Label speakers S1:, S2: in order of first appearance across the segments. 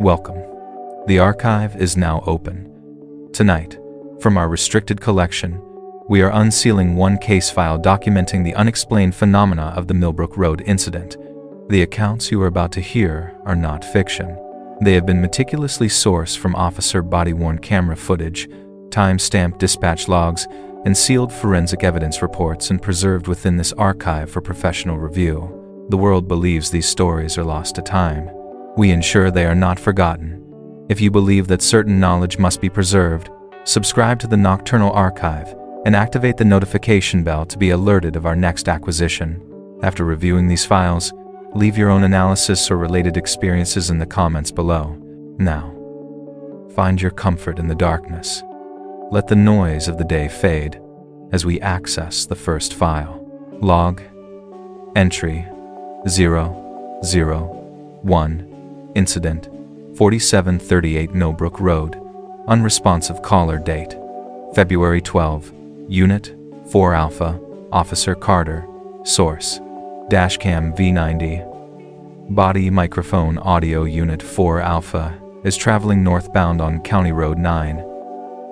S1: Welcome. The archive is now open. Tonight, from our restricted collection, we are unsealing one case file documenting the unexplained phenomena of the Milbrook Road incident. The accounts you are about to hear are not fiction. They have been meticulously sourced from officer body-worn camera footage, time-stamped dispatch logs, and sealed forensic evidence reports and preserved within this archive for professional review. The world believes these stories are lost to time. We ensure they are not forgotten. If you believe that certain knowledge must be preserved, subscribe to the Nocturnal Archive and activate the notification bell to be alerted of our next acquisition. After reviewing these files, leave your own analysis or related experiences in the comments below. Now, find your comfort in the darkness. Let the noise of the day fade as we access the first file. Log Entry 001 Incident 4738 Milbrook Road. Unresponsive caller date February 12. Unit 4 Alpha Officer Carter. Source Dashcam V90. Body microphone audio. Unit 4 Alpha is traveling northbound on County Road 9.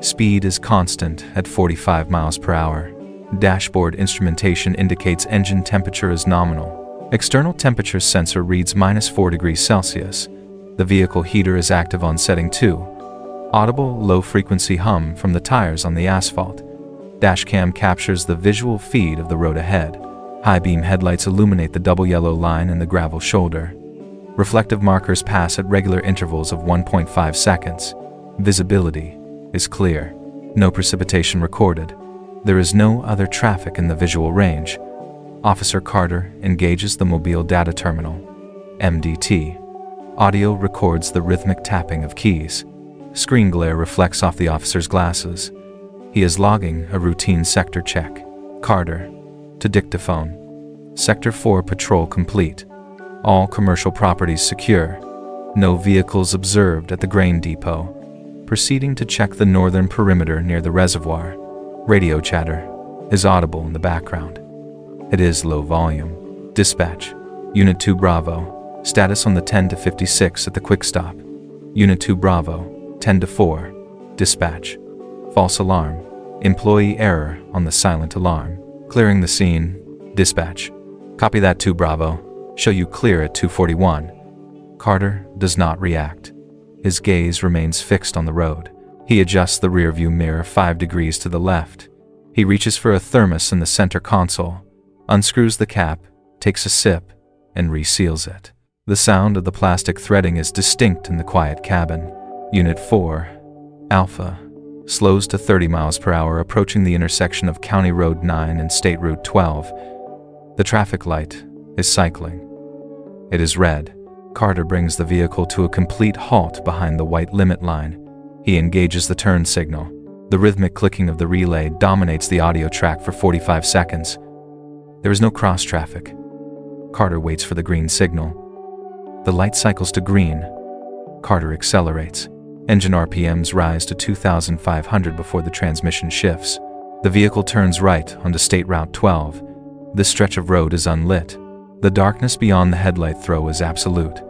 S1: Speed is constant at 45 miles per hour. Dashboard instrumentation indicates engine temperature is nominal. External temperature sensor reads -4 degrees Celsius. The vehicle heater is active on setting 2. Audible low-frequency hum from the tires on the asphalt. Dashcam captures the visual feed of the road ahead. High-beam headlights illuminate the double yellow line in the gravel shoulder. Reflective markers pass at regular intervals of 1.5 seconds. Visibility is clear. No precipitation recorded. There is no other traffic in the visual range. Officer Carter engages the mobile data terminal. MDT. Audio records the rhythmic tapping of keys. Screen glare reflects off the officer's glasses. He is logging a routine sector check. Carter to dictaphone. Sector 4 patrol complete. All commercial properties secure. No vehicles observed at the grain depot. Proceeding to check the northern perimeter near the reservoir. Radio chatter is audible in the background. It is low volume. Dispatch. Unit 2 Bravo. Status on the 10 to 56 at the quick stop. Unit 2 Bravo. 10 to 4. Dispatch. False alarm. Employee error on the silent alarm. Clearing the scene. Dispatch. Copy that 2 Bravo. Show you clear at 241. Carter does not react. His gaze remains fixed on the road. He adjusts the rearview mirror 5 degrees to the left. He reaches for a thermos in the center console, unscrews the cap, takes a sip, and reseals it. The sound of the plastic threading is distinct in the quiet cabin. Unit 4 Alpha slows to 30 miles per hour approaching the intersection of County Road 9 and State Route 12. The traffic light is cycling. It is red. Carter brings the vehicle to a complete halt behind the white limit line. He engages the turn signal. The rhythmic clicking of the relay dominates the audio track for 45 seconds. There is no cross traffic. Carter waits for the green signal. The light cycles to green. Carter accelerates. Engine RPMs rise to 2,500 before the transmission shifts. The vehicle turns right onto State Route 12. This stretch of road is unlit. The darkness beyond the headlight throw is absolute.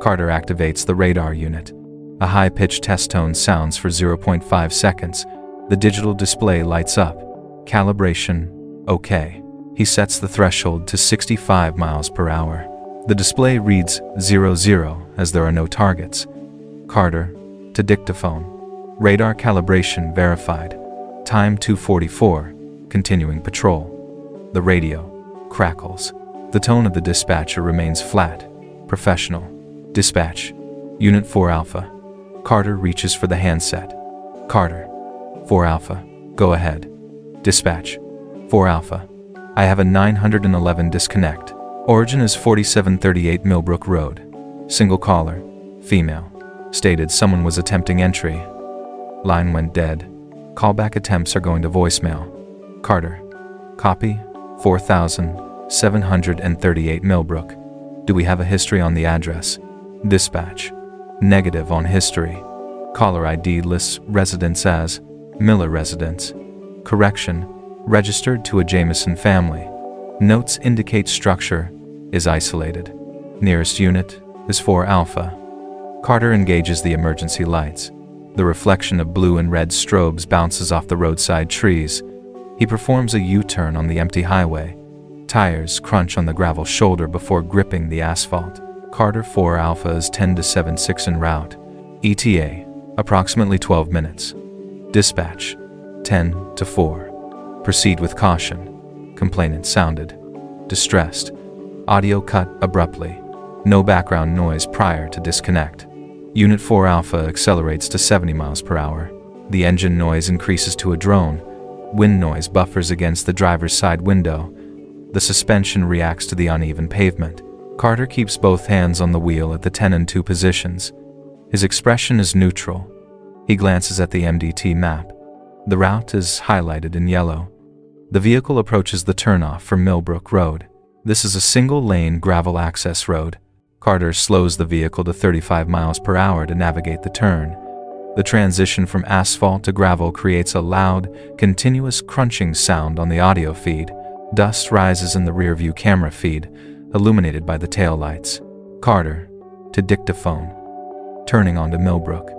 S1: Carter activates the radar unit. A high-pitched test tone sounds for 0.5 seconds. The digital display lights up. Calibration, OK. He sets the threshold to 65 miles per hour. The display reads 00 as there are no targets. Carter to dictaphone. Radar calibration verified. Time 2:44. Continuing patrol. The radio crackles. The tone of the dispatcher remains flat, professional. Dispatch. Unit 4 Alpha. Carter reaches for the handset. Carter. 4 Alpha. Go ahead. Dispatch. 4 Alpha. I have a 911 disconnect. Origin is 4738 Milbrook Road. Single caller. Female. Stated someone was attempting entry. Line went dead. Callback attempts are going to voicemail. Carter. Copy. 4738 Milbrook. Do we have a history on the address? Dispatch. Negative on history. Caller ID lists residence as Miller Residence. Correction. Registered to a Jameson family. Notes indicate structure is isolated. Nearest unit is 4 Alpha. Carter engages the emergency lights. The reflection of blue and red strobes bounces off the roadside trees. He performs a U-turn on the empty highway. Tires crunch on the gravel shoulder before gripping the asphalt. Carter 4 Alpha is 10-7-6 en route. ETA, approximately 12 minutes. Dispatch, 10-4. Proceed with caution. Complainant sounded. Distressed. Audio cut abruptly. No background noise prior to disconnect. Unit 4 Alpha accelerates to 70 miles per hour. The engine noise increases to a drone. Wind noise buffers against the driver's side window. The suspension reacts to the uneven pavement. Carter keeps both hands on the wheel at the 10 and 2 positions. His expression is neutral. He glances at the MDT map. The route is highlighted in yellow. The vehicle approaches the turnoff for Milbrook Road. This is a single-lane gravel access road. Carter slows the vehicle to 35 miles per hour to navigate the turn. The transition from asphalt to gravel creates a loud, continuous crunching sound on the audio feed. Dust rises in the rearview camera feed, illuminated by the taillights. Carter, to dictaphone. Turning onto Milbrook.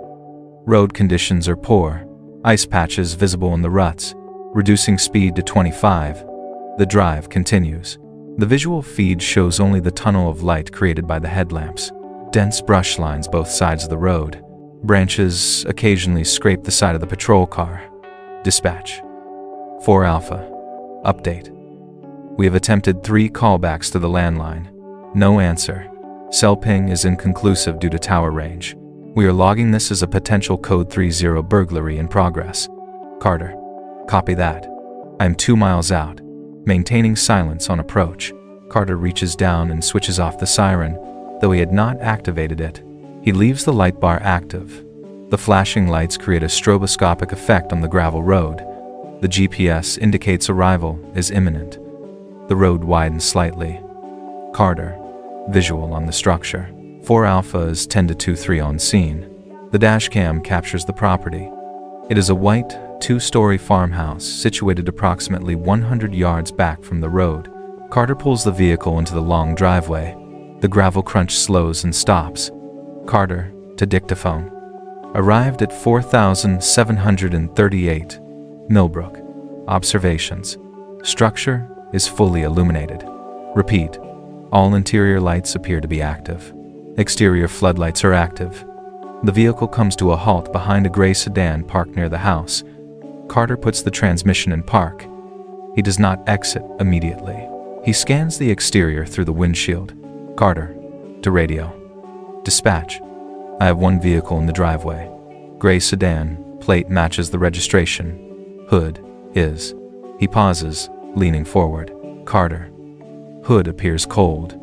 S1: Road conditions are poor. Ice patches visible in the ruts. Reducing speed to 25. The drive continues. The visual feed shows only the tunnel of light created by the headlamps. Dense brush lines both sides of the road. Branches occasionally scrape the side of the patrol car. Dispatch. 4 Alpha. Update. We have attempted 3 callbacks to the landline. No answer. Cell ping is inconclusive due to tower range. We are logging this as a potential code 30 burglary in progress. Carter. Copy that. I am 2 miles out. Maintaining silence on approach. Carter reaches down and switches off the siren, though he had not activated it. He leaves the light bar active. The flashing lights create a stroboscopic effect on the gravel road. The GPS indicates arrival is imminent. The road widens slightly. Carter, visual on the structure. 4 Alpha is 10-2-3 on scene. The dashcam captures the property. It is a white, 2-story farmhouse situated approximately 100 yards back from the road. Carter pulls the vehicle into the long driveway. The gravel crunch slows and stops. Carter, to dictaphone. Arrived at 4738. Milbrook. Observations. Structure is fully illuminated. Repeat. All interior lights appear to be active. Exterior floodlights are active. The vehicle comes to a halt behind a gray sedan parked near the house. Carter puts the transmission in park. He does not exit immediately. He scans the exterior through the windshield. Carter, to radio. Dispatch. I have 1 vehicle in the driveway. Gray sedan, plate matches the registration. Hood is. He pauses, leaning forward. Carter. Hood appears cold.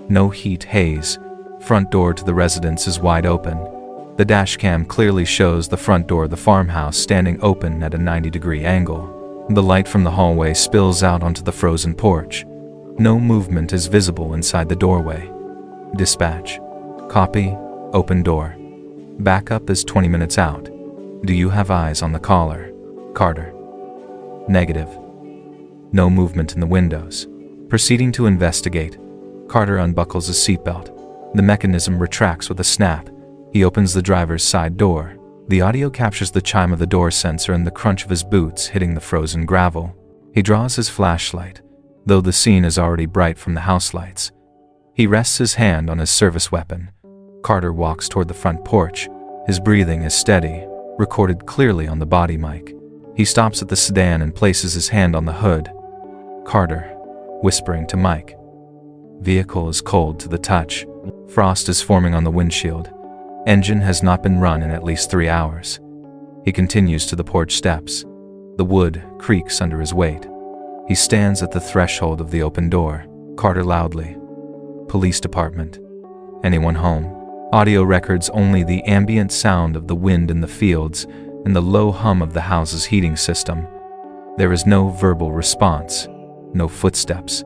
S1: No heat haze. Front door to the residence is wide open. The dashcam clearly shows the front door of the farmhouse standing open at a 90-degree angle. The light from the hallway spills out onto the frozen porch. No movement is visible inside the doorway. Dispatch. Copy. Open door. Backup is 20 minutes out. Do you have eyes on the caller? Carter. Negative. No movement in the windows. Proceeding to investigate. Carter unbuckles his seatbelt. The mechanism retracts with a snap. He opens the driver's side door. The audio captures the chime of the door sensor and the crunch of his boots hitting the frozen gravel. He draws his flashlight, though the scene is already bright from the house lights. He rests his hand on his service weapon. Carter walks toward the front porch. His breathing is steady, recorded clearly on the body mic. He stops at the sedan and places his hand on the hood. Carter, whispering to Mike. Vehicle is cold to the touch. Frost is forming on the windshield. Engine has not been run in at least 3 hours. He continues to the porch steps. The wood creaks under his weight. He stands at the threshold of the open door. Carter loudly. Police department. Anyone home? Audio records only the ambient sound of the wind in the fields and the low hum of the house's heating system. There is no verbal response, no footsteps.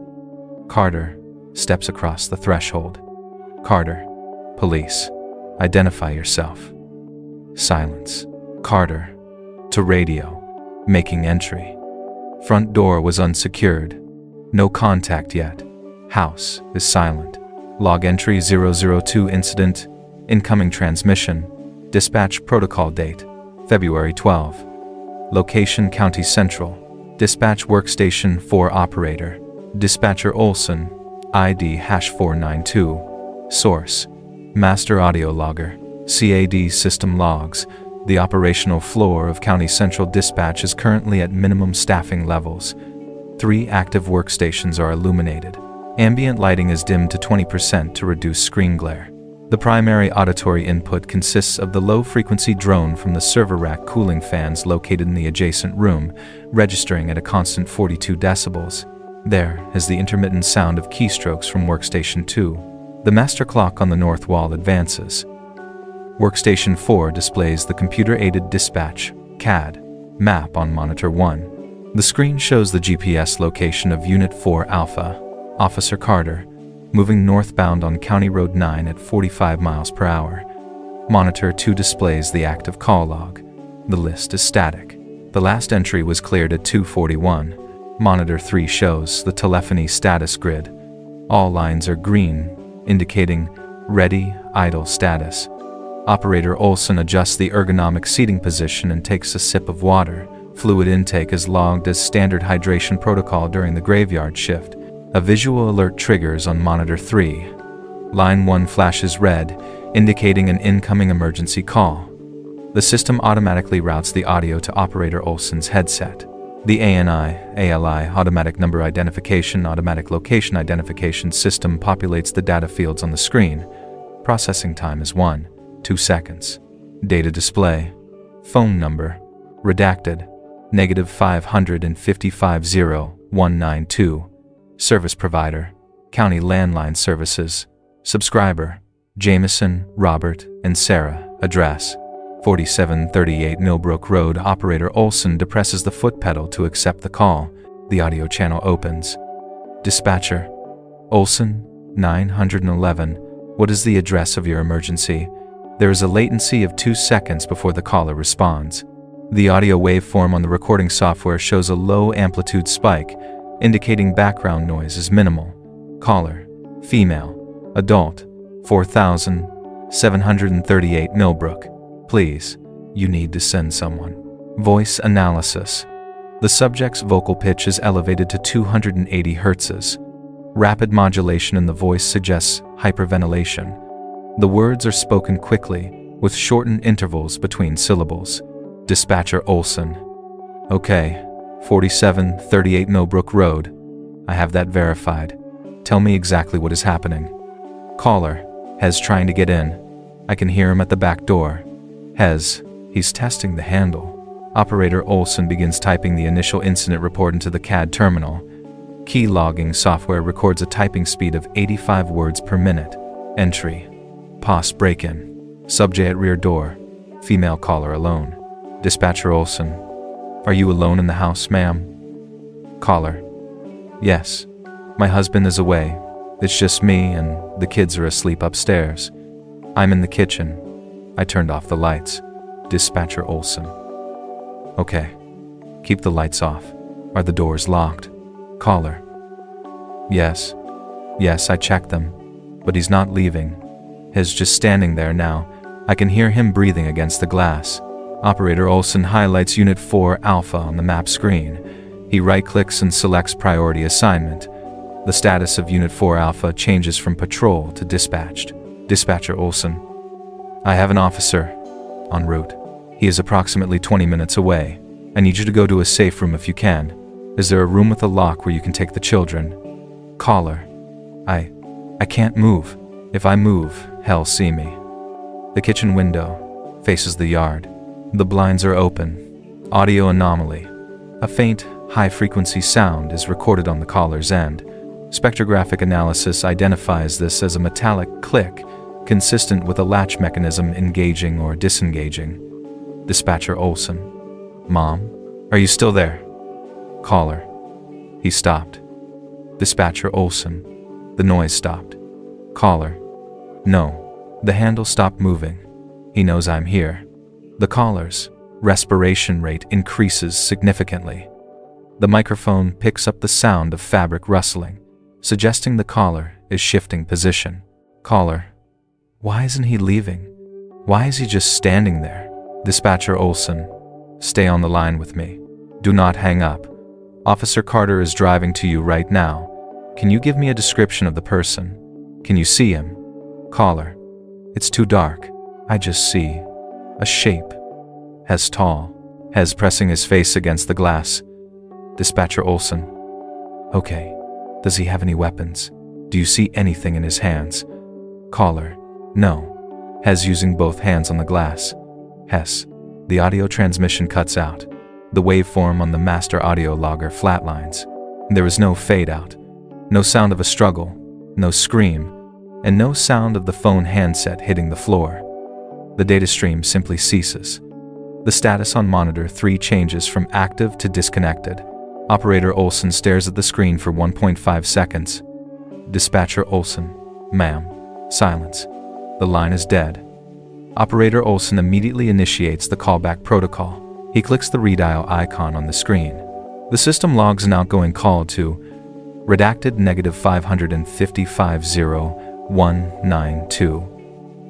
S1: Carter steps across the threshold. Carter. Police. Identify yourself. Silence. Carter. To radio. Making entry. Front door was unsecured. No contact yet. House is silent. Log entry 002 incident. Incoming transmission. Dispatch protocol date. February 12. Location County Central. Dispatch workstation 4 operator. Dispatcher Olson. ID #492. Source. Master audio logger. CAD system logs. The operational floor of County Central Dispatch is currently at minimum staffing levels. 3 active workstations are illuminated. Ambient lighting is dimmed to 20% to reduce screen glare. The primary auditory input consists of the low-frequency drone from the server rack cooling fans located in the adjacent room, registering at a constant 42 decibels. There is the intermittent sound of keystrokes from Workstation 2. The master clock on the north wall advances. Workstation 4 displays the computer-aided dispatch (CAD) map on monitor 1. The screen shows the GPS location of Unit 4 Alpha, Officer Carter, moving northbound on County Road 9 at 45 miles per hour. Monitor 2 displays the active call log. The list is static. The last entry was cleared at 2:41. Monitor 3 shows the telephony status grid. All lines are green, indicating ready, idle status. Operator Olson adjusts the ergonomic seating position and takes a sip of water. Fluid intake is logged as standard hydration protocol during the graveyard shift. A visual alert triggers on monitor 3. Line 1 flashes red, indicating an incoming emergency call. The system automatically routes the audio to Operator Olson's headset. The ANI/ALI automatic number identification, automatic location identification system populates the data fields on the screen. Processing time is 1-2 seconds. Data display. Phone number. Redacted. -5550192. Service provider. County Landline Services. Subscriber. Jameson, Robert, and Sarah. Address. 4738 Milbrook Road. Operator Olson depresses the foot pedal to accept the call. The audio channel opens. Dispatcher. Olson, 911. What is the address of your emergency? There is a latency of 2 seconds before the caller responds. The audio waveform on the recording software shows a low amplitude spike, indicating background noise is minimal. Caller. Female. Adult. 4738 Milbrook. Please, you need to send someone. Voice analysis. The subject's vocal pitch is elevated to 280 Hz. Rapid modulation in the voice suggests hyperventilation. The words are spoken quickly, with shortened intervals between syllables. Dispatcher Olson. Okay, 4738 Milbrook Road. I have that verified. Tell me exactly what is happening. Caller. Hez trying to get in. I can hear him at the back door. Hez. He's testing the handle. Operator Olson begins typing the initial incident report into the CAD terminal. Key logging software records a typing speed of 85 words per minute. Entry. POS break-in. Subject at rear door. Female caller alone. Dispatcher Olson. Are you alone in the house, ma'am? Caller. Yes. My husband is away. It's just me and the kids are asleep upstairs. I'm in the kitchen. I turned off the lights. Dispatcher Olson. Okay. Keep the lights off. Are the doors locked? Caller. Yes. Yes, I checked them. But he's not leaving. He's just standing there now. I can hear him breathing against the glass. Operator Olson highlights Unit 4 Alpha on the map screen. He right-clicks and selects Priority Assignment. The status of Unit 4 Alpha changes from patrol to dispatched. Dispatcher Olson. I have an officer en route. He is approximately 20 minutes away. I need you to go to a safe room if you can. Is there a room with a lock where you can take the children? Caller. I can't move. If I move, he'll see me. The kitchen window faces the yard. The blinds are open. Audio anomaly. A faint, high-frequency sound is recorded on the caller's end. Spectrographic analysis identifies this as a metallic click, consistent with a latch mechanism engaging or disengaging. Dispatcher Olson. Mom, are you still there? Caller. He stopped. Dispatcher Olson. The noise stopped. Caller. No. The handle stopped moving. He knows I'm here. The caller's respiration rate increases significantly. The microphone picks up the sound of fabric rustling, suggesting the caller is shifting position. Caller. Why isn't he leaving? Why is he just standing there? Dispatcher Olson, stay on the line with me. Do not hang up. Officer Carter is driving to you right now. Can you give me a description of the person? Can you see him? Caller, it's too dark. I just see a shape. Hes tall. Hes pressing his face against the glass. Dispatcher Olson, okay. Does he have any weapons? Do you see anything in his hands? Caller, no. Hes using both hands on the glass. Hes, the audio transmission cuts out. The waveform on the master audio logger flatlines. There is no fade out, no sound of a struggle, no scream, and no sound of the phone handset hitting the floor. The data stream simply ceases. The status on monitor 3 changes from active to disconnected. Operator Olson stares at the screen for 1.5 seconds. Dispatcher Olson, ma'am, silence. The line is dead. Operator Olson immediately initiates the callback protocol. He clicks the redial icon on the screen. The system logs an outgoing call to redacted -5550192.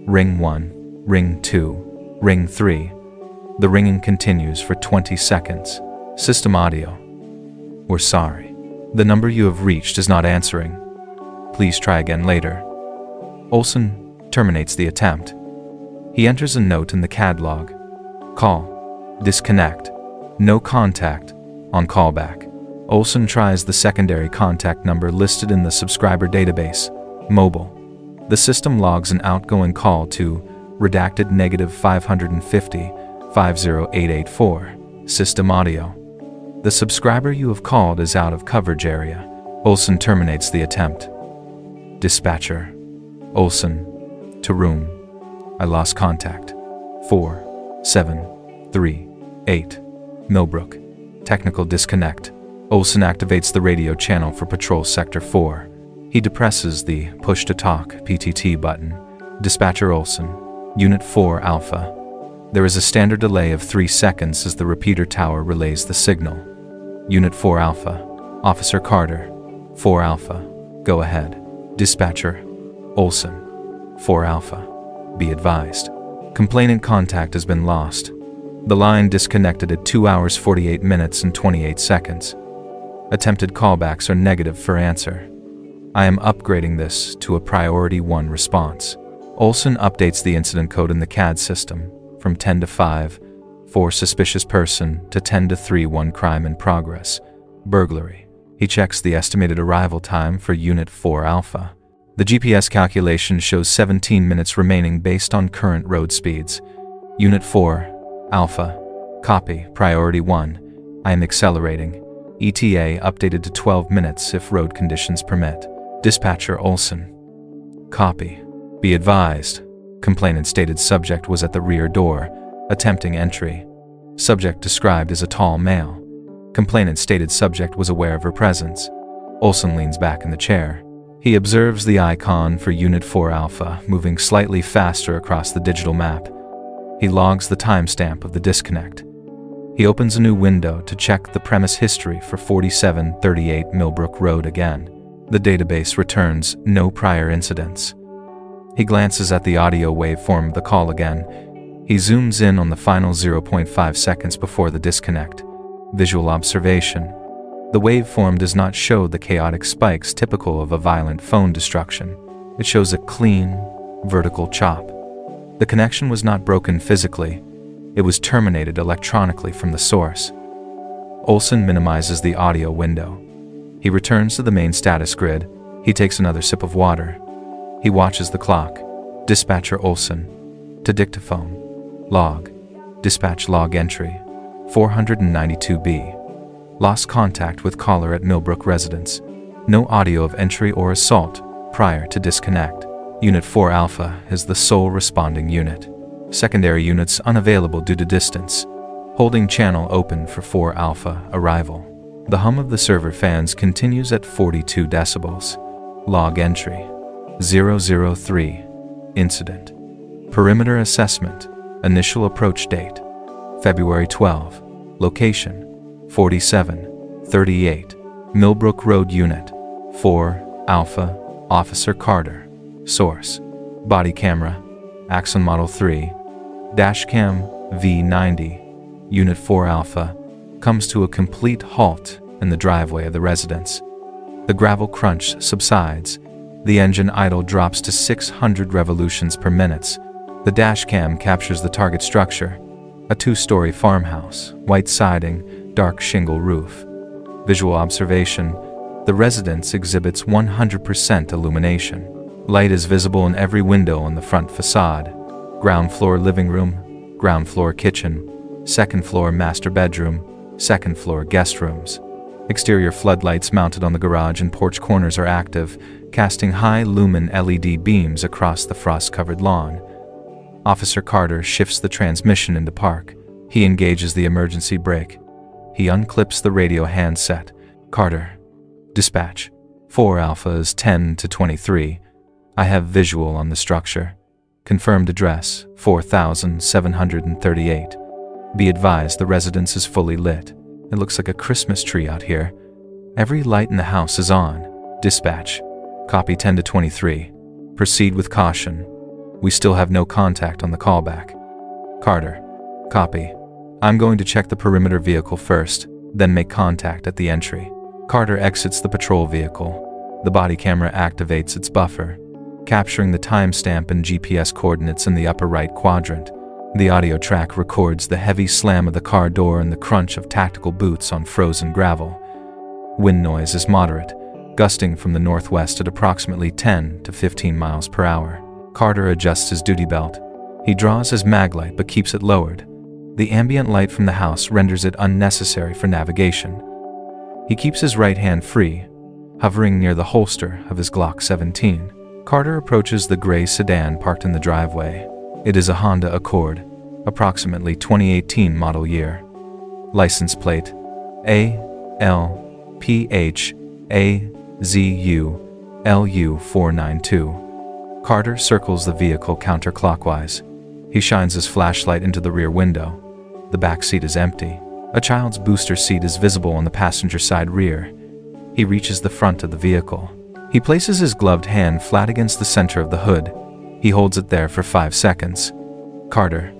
S1: Ring 1, ring 2, ring 3. The ringing continues for 20 seconds. System audio. We're sorry. The number you have reached is not answering. Please try again later. Olson terminates the attempt. He enters a note in the CAD log. Call. Disconnect. No contact. On callback. Olson tries the secondary contact number listed in the subscriber database. Mobile. The system logs an outgoing call to redacted -550-50884. System audio. The subscriber you have called is out of coverage area. Olson terminates the attempt. Dispatcher. Olson. To room. I lost contact. 4738. Milbrook. Technical disconnect. Olson activates the radio channel for Patrol Sector 4. He depresses the Push to Talk PTT button. Dispatcher Olson. Unit 4 Alpha. There is a standard delay of 3 seconds as the repeater tower relays the signal. Unit 4 Alpha. Officer Carter. 4 Alpha. Go ahead. Dispatcher. Olson. 4 Alpha. Be advised. Complainant contact has been lost. The line disconnected at 2 hours 48 minutes and 28 seconds. Attempted callbacks are negative for answer. I am upgrading this to a Priority 1 response. Olson updates the incident code in the CAD system from 10 to 5, 4 suspicious person, to 10 to 3, 1 crime in progress, burglary. He checks the estimated arrival time for Unit 4 Alpha. The GPS calculation shows 17 minutes remaining based on current road speeds. Unit 4 Alpha. Copy. Priority 1. I am accelerating. ETA updated to 12 minutes if road conditions permit. Dispatcher Olson. Copy. Be advised. Complainant stated subject was at the rear door, attempting entry. Subject described as a tall male. Complainant stated subject was aware of her presence. Olson leans back in the chair. He observes the icon for Unit 4 Alpha moving slightly faster across the digital map. He logs the timestamp of the disconnect. He opens a new window to check the premise history for 4738 Milbrook Road again. The database returns no prior incidents. He glances at the audio waveform of the call again. He zooms in on the final 0.5 seconds before the disconnect. Visual observation. The waveform does not show the chaotic spikes typical of a violent phone destruction. It shows a clean, vertical chop. The connection was not broken physically. It was terminated electronically from the source. Olson minimizes the audio window. He returns to the main status grid. He takes another sip of water. He watches the clock. Dispatcher Olson. To dictaphone. Log. Dispatch log entry. 492B. Lost contact with caller at Milbrook residence. No audio of entry or assault prior to disconnect. Unit 4 Alpha is the sole responding unit. Secondary units unavailable due to distance. Holding channel open for 4 Alpha arrival. The hum of the server fans continues at 42 decibels. Log entry. 003. Incident. Perimeter assessment. Initial approach date. February 12. Location. 4738. Milbrook Road Unit. 4 Alpha. Officer Carter. Source. Body camera, Axon Model 3, Dashcam V90, Unit 4 Alpha, comes to a complete halt in the driveway of the residence. The gravel crunch subsides. The engine idle drops to 600 revolutions per minute. The dashcam captures the target structure, a 2-story farmhouse, white siding, dark shingle roof. Visual observation, the residence exhibits 100% illumination. Light is visible in every window on the front facade. Ground floor living room, ground floor kitchen, second floor master bedroom, second floor guest rooms. Exterior floodlights mounted on the garage and porch corners are active, casting high-lumen LED beams across the frost-covered lawn. Officer Carter shifts the transmission into park. He engages the emergency brake. He unclips the radio handset. Carter. Dispatch. 4 Alpha is 10 to 23. I have visual on the structure. Confirmed address, 4738. Be advised the residence is fully lit. It looks like a Christmas tree out here. Every light in the house is on. Dispatch. Copy 10 to 23. Proceed with caution. We still have no contact on the callback. Carter. Copy. I'm going to check the perimeter vehicle first, then make contact at the entry. Carter exits the patrol vehicle. The body camera activates its buffer, capturing the timestamp and GPS coordinates in the upper right quadrant. The audio track records the heavy slam of the car door and the crunch of tactical boots on frozen gravel. Wind noise is moderate, gusting from the northwest at approximately 10 to 15 miles per hour. Carter adjusts his duty belt. He draws his maglite but keeps it lowered. The ambient light from the house renders it unnecessary for navigation. He keeps his right hand free, hovering near the holster of his Glock 17. Carter approaches the gray sedan parked in the driveway. It is a Honda Accord, approximately 2018 model year. License plate ALPHAZULU492. Carter circles the vehicle counterclockwise. He shines his flashlight into the rear window. The back seat is empty. A child's booster seat is visible on the passenger side rear. He reaches the front of the vehicle. He places his gloved hand flat against the center of the hood. He holds it there for 5 seconds. Carter.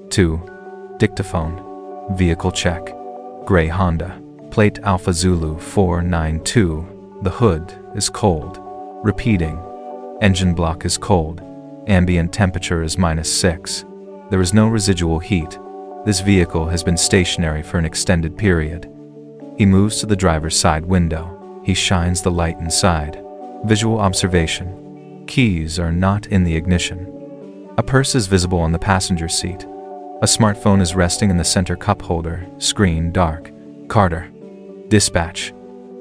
S1: 2. Dictaphone. Vehicle check. Gray Honda. Plate Alpha Zulu 492. The hood is cold. Repeating. Engine block is cold. Ambient temperature is -6. There is no residual heat. This vehicle has been stationary for an extended period. He moves to the driver's side window. He shines the light inside. Visual observation. Keys are not in the ignition. A purse is visible on the passenger seat. A smartphone is resting in the center cup holder, screen dark. Carter. Dispatch.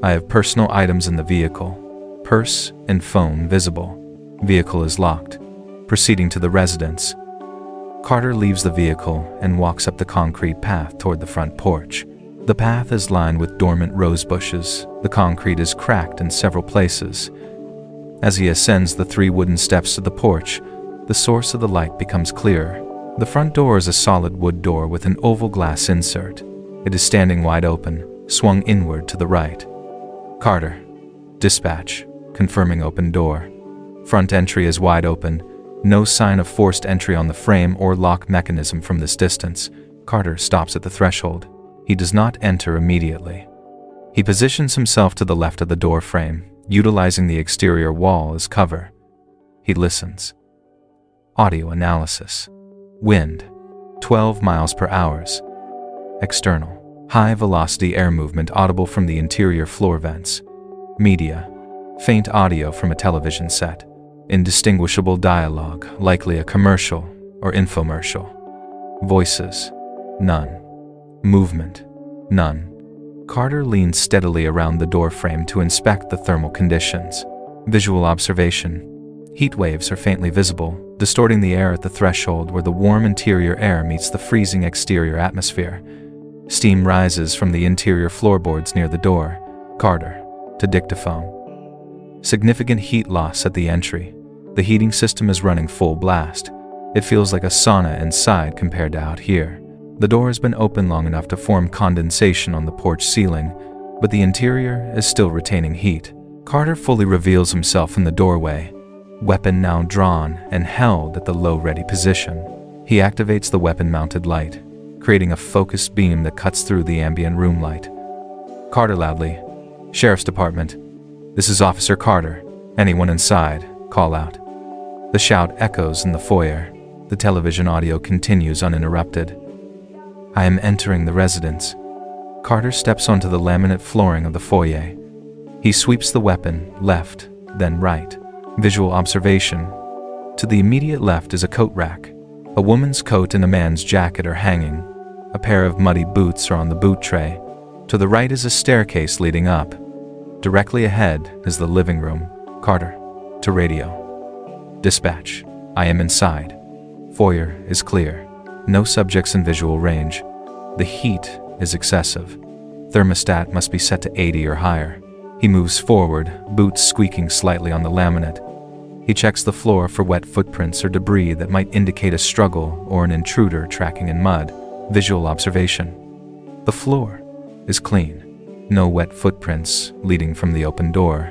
S1: I have personal items in the vehicle. Purse and phone visible. Vehicle is locked. Proceeding to the residence. Carter leaves the vehicle and walks up the concrete path toward the front porch. The path is lined with dormant rose bushes. The concrete is cracked in several places. As he ascends the 3 wooden steps to the porch, the source of the light becomes clearer. The front door is a solid wood door with an oval glass insert. It is standing wide open, swung inward to the right. Carter. Dispatch. Confirming open door. Front entry is wide open. No sign of forced entry on the frame or lock mechanism from this distance. Carter stops at the threshold. He does not enter immediately. He positions himself to the left of the door frame, utilizing the exterior wall as cover. He listens. Audio analysis. Wind, 12 miles per hour. External. High-velocity air movement audible from the interior floor vents. Media. Faint audio from a television set. Indistinguishable dialogue, likely a commercial or infomercial. Voices. None. Movement. None. Carter leans steadily around the doorframe to inspect the thermal conditions. Visual observation. Heat waves are faintly visible, distorting the air at the threshold where the warm interior air meets the freezing exterior atmosphere. Steam rises from the interior floorboards near the door. Carter. To dictaphone. Significant heat loss at the entry. The heating system is running full blast. It feels like a sauna inside compared to out here. The door has been open long enough to form condensation on the porch ceiling, but the interior is still retaining heat. Carter fully reveals himself in the doorway. weapon now drawn and held at the low ready position. He activates the weapon-mounted light, creating a focused beam that cuts through the ambient room light. Carter loudly, "Sheriff's Department. This is Officer Carter. Anyone inside, call out." The shout echoes in the foyer. The television audio continues uninterrupted. "I am entering the residence." Carter steps onto the laminate flooring of the foyer. He sweeps the weapon left, then right. Visual observation. To the immediate left is a coat rack. A woman's coat and a man's jacket are hanging. A pair of muddy boots are on the boot tray. To the right is a staircase leading up. Directly ahead is the living room. Carter, to radio. "Dispatch, I am inside. Foyer is clear. No subjects in visual range. The heat is excessive. Thermostat must be set to 80 or higher." He moves forward, boots squeaking slightly on the laminate. He checks the floor for wet footprints or debris that might indicate a struggle or an intruder tracking in mud. Visual observation. The floor is clean. No wet footprints leading from the open door.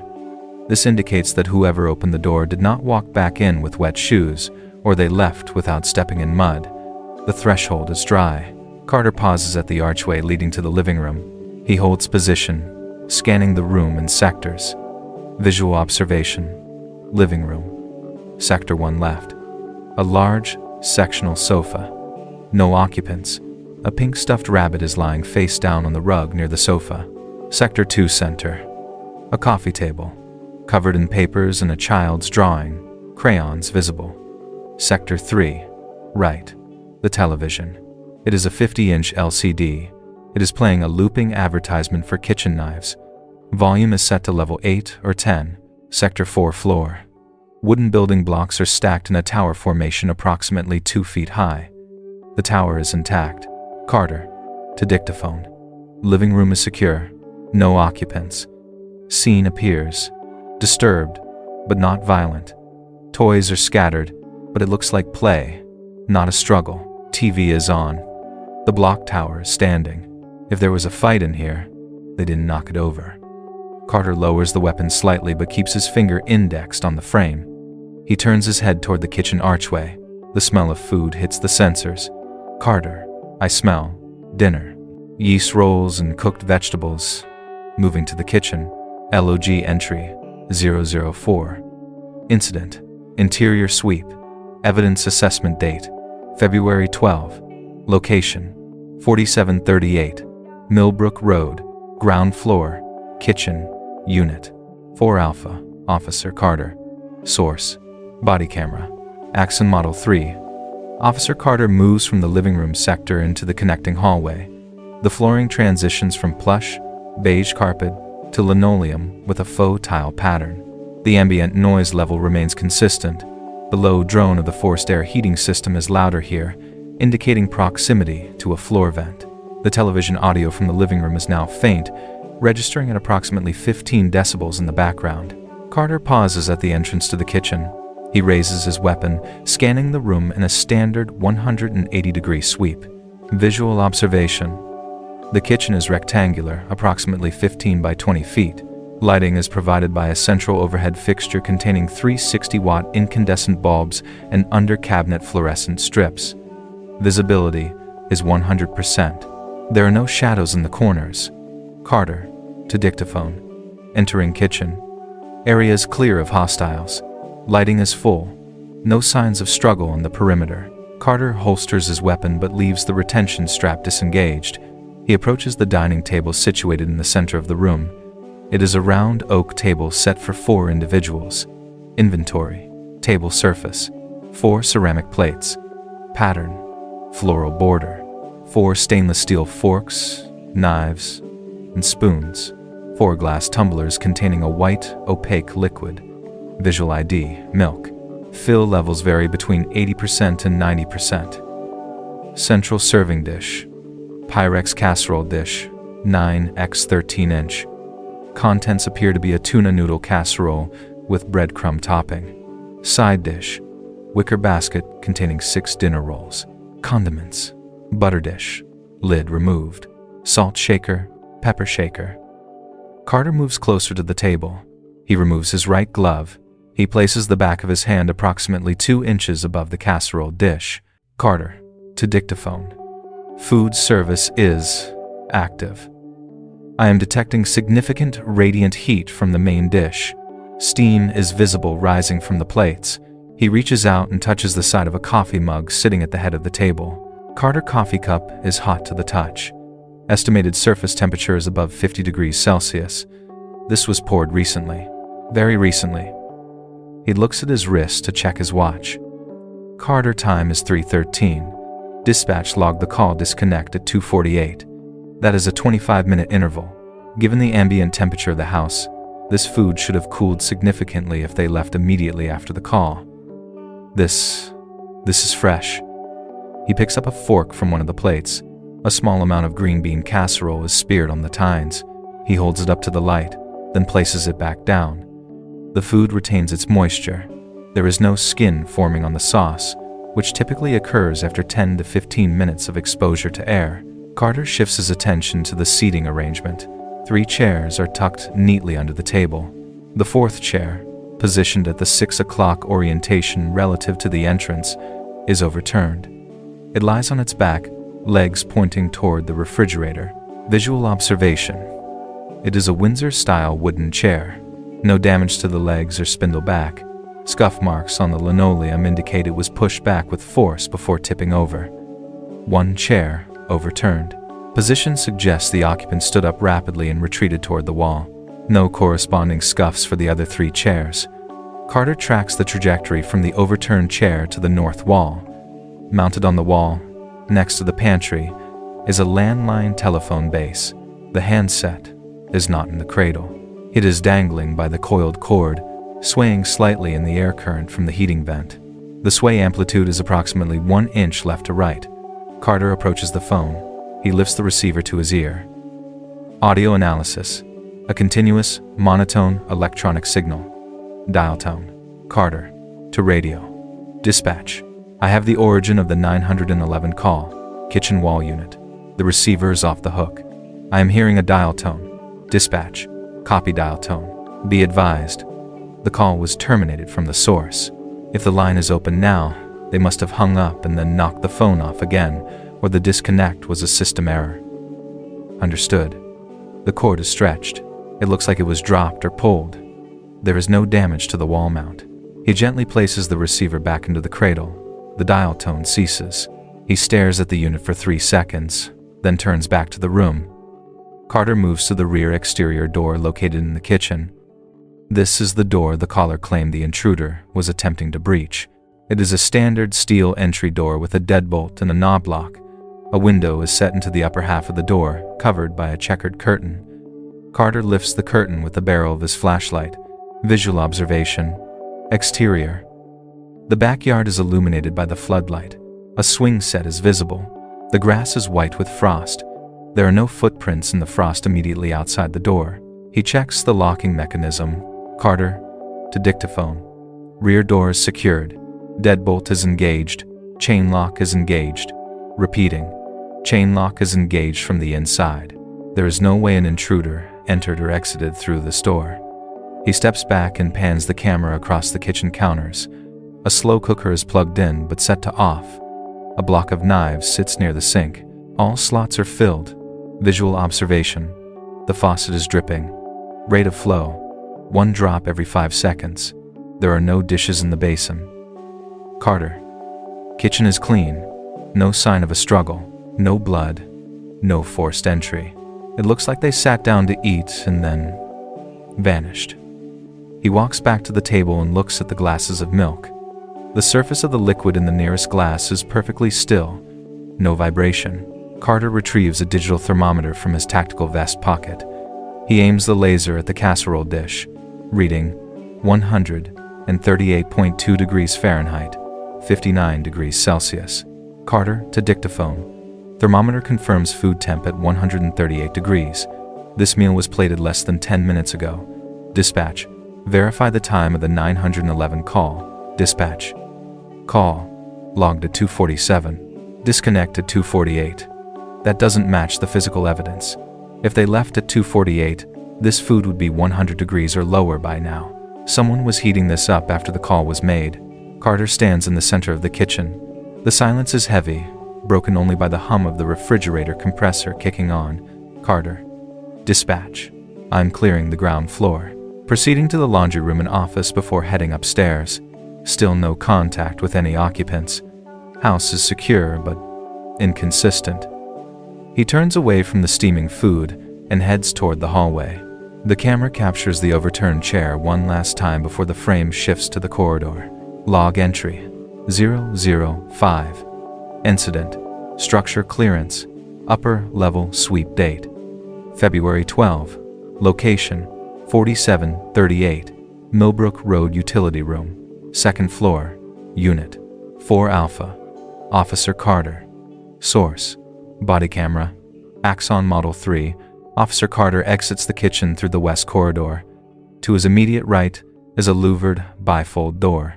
S1: This indicates that whoever opened the door did not walk back in with wet shoes, or they left without stepping in mud. The threshold is dry. Carter pauses at the archway leading to the living room. He holds position, scanning the room in sectors. Visual observation. Living room. Sector 1 left. A large, sectional sofa. No occupants. A pink stuffed rabbit is lying face down on the rug near the sofa. Sector 2 center. A coffee table, covered in papers and a child's drawing, crayons visible. Sector 3, right. The television. It is a 50-inch LCD. It is playing a looping advertisement for kitchen knives. Volume is set to level 8 or 10. Sector 4 floor. Wooden building blocks are stacked in a tower formation approximately 2 feet high. The tower is intact. Carter, to dictaphone. Living room is secure. No occupants. Scene appears. Disturbed, but not violent. Toys are scattered, but it looks like play, not a struggle. TV is on. The block tower is standing. If there was a fight in here, they didn't knock it over. Carter lowers the weapon slightly but keeps his finger indexed on the frame. He turns his head toward the kitchen archway. The smell of food hits the sensors. "Carter, I smell dinner. Yeast rolls and cooked vegetables." Moving to the kitchen. LOG entry 004. Incident. Interior sweep. Evidence assessment date February 12. Location 4738 Milbrook Road. Ground floor. Kitchen. Unit 4 Alpha. Officer Carter. Source. Body camera. Axon Model 3. Officer Carter moves from the living room sector into the connecting hallway. The flooring transitions from plush, beige carpet to linoleum with a faux tile pattern. The ambient noise level remains consistent. The low drone of the forced air heating system is louder here, indicating proximity to a floor vent. The television audio from the living room is now faint, registering at approximately 15 decibels in the background. Carter pauses at the entrance to the kitchen. He raises his weapon, scanning the room in a standard 180-degree sweep. Visual observation. The kitchen is rectangular, approximately 15 by 20 feet. Lighting is provided by a central overhead fixture containing 3 60-watt incandescent bulbs and under-cabinet fluorescent strips. Visibility is 100%. There are no shadows in the corners. Carter, to dictaphone. Entering kitchen. Area is clear of hostiles. Lighting is full. No signs of struggle on the perimeter. Carter holsters his weapon but leaves the retention strap disengaged. He approaches the dining table situated in the center of the room. It is a round oak table set for 4 individuals. Inventory. Table surface. 4 ceramic plates. Pattern. Floral border. 4 stainless steel forks, knives, and spoons. 4 glass tumblers containing a white, opaque liquid. Visual ID, milk. Fill levels vary between 80% and 90%. Central serving dish. Pyrex casserole dish, 9x13 inch. Contents appear to be a tuna noodle casserole with breadcrumb topping. Side dish. Wicker basket containing 6 dinner rolls. Condiments. Butter dish. Lid removed. Salt shaker, pepper shaker. Carter moves closer to the table. He removes his right glove. He places the back of his hand approximately 2 inches above the casserole dish. Carter, to dictaphone. Food service is active. I am detecting significant radiant heat from the main dish. Steam is visible rising from the plates. He reaches out and touches the side of a coffee mug sitting at the head of the table. Carter coffee cup is hot to the touch. Estimated surface temperature is above 50 degrees Celsius. This was poured recently. Very recently. He looks at his wrist to check his watch. Carter time is 3:13. Dispatch logged the call disconnect at 2:48. That is a 25-minute interval. Given the ambient temperature of the house, this food should have cooled significantly if they left immediately after the call. This is fresh. He picks up a fork from one of the plates. A small amount of green bean casserole is speared on the tines. He holds it up to the light, then places it back down. The food retains its moisture. There is no skin forming on the sauce, which typically occurs after 10 to 15 minutes of exposure to air. Carter shifts his attention to the seating arrangement. 3 chairs are tucked neatly under the table. The 4th chair, positioned at the 6 o'clock orientation relative to the entrance, is overturned. It lies on its back, legs pointing toward the refrigerator. Visual observation. It is a Windsor-style wooden chair. No damage to the legs or spindle back. Scuff marks on the linoleum indicate it was pushed back with force before tipping over. 1 chair overturned. Position suggests the occupant stood up rapidly and retreated toward the wall. No corresponding scuffs for the other 3 chairs. Carter tracks the trajectory from the overturned chair to the north wall. Mounted on the wall, next to the pantry, is a landline telephone base. The handset is not in the cradle. It is dangling by the coiled cord, swaying slightly in the air current from the heating vent. The sway amplitude is approximately 1 inch left to right. Carter approaches the phone. He lifts the receiver to his ear. Audio analysis. A continuous, monotone electronic signal. Dial tone. Carter. To radio. Dispatch. I have the origin of the 911 call. Kitchen wall unit. The receiver is off the hook. I am hearing a dial tone. Dispatch. Copy dial tone. Be advised. The call was terminated from the source. If the line is open now, they must have hung up and then knocked the phone off again, or the disconnect was a system error. Understood. The cord is stretched. It looks like it was dropped or pulled. There is no damage to the wall mount. He gently places the receiver back into the cradle. The dial tone ceases. He stares at the unit for 3 seconds, then turns back to the room. Carter moves to the rear exterior door located in the kitchen. This is the door the caller claimed the intruder was attempting to breach. It is a standard steel entry door with a deadbolt and a knob lock. A window is set into the upper half of the door, covered by a checkered curtain. Carter lifts the curtain with the barrel of his flashlight. Visual observation. Exterior. The backyard is illuminated by the floodlight. A swing set is visible. The grass is white with frost. There are no footprints in the frost immediately outside the door. He checks the locking mechanism. Carter. To dictaphone. Rear door is secured. Deadbolt is engaged. Chain lock is engaged. Repeating. Chain lock is engaged from the inside. There is no way an intruder entered or exited through this door. He steps back and pans the camera across the kitchen counters. A slow cooker is plugged in but set to off. A block of knives sits near the sink. All slots are filled. Visual observation. The faucet is dripping. Rate of flow. 1 drop every 5 seconds. There are no dishes in the basin. Carter. Kitchen is clean. No sign of a struggle. No blood. No forced entry. It looks like they sat down to eat and then vanished. He walks back to the table and looks at the glasses of milk. The surface of the liquid in the nearest glass is perfectly still. No vibration. Carter retrieves a digital thermometer from his tactical vest pocket. He aims the laser at the casserole dish, reading 138.2 degrees Fahrenheit, 59 degrees Celsius. Carter to dictaphone. Thermometer confirms food temp at 138 degrees. This meal was plated less than 10 minutes ago. Dispatch. Verify the time of the 911 call. Dispatch. Call. Logged at 2:47. Disconnect at 2:48. That doesn't match the physical evidence. If they left at 2:48, this food would be 100 degrees or lower by now. Someone was heating this up after the call was made. Carter stands in the center of the kitchen. The silence is heavy, broken only by the hum of the refrigerator compressor kicking on. Carter. Dispatch. I'm clearing the ground floor. Proceeding to the laundry room and office before heading upstairs. Still no contact with any occupants. House is secure, but inconsistent. He turns away from the steaming food and heads toward the hallway. The camera captures the overturned chair one last time before the frame shifts to the corridor. Log entry 005. Incident. Structure clearance. Upper level sweep date. February 12. Location 4738. Milbrook Road Utility Room. 2nd floor. Unit 4 Alpha. Officer Carter. Source. Body camera. Axon Model 3. Officer Carter exits the kitchen through the west corridor. To his immediate right is a louvered bifold door.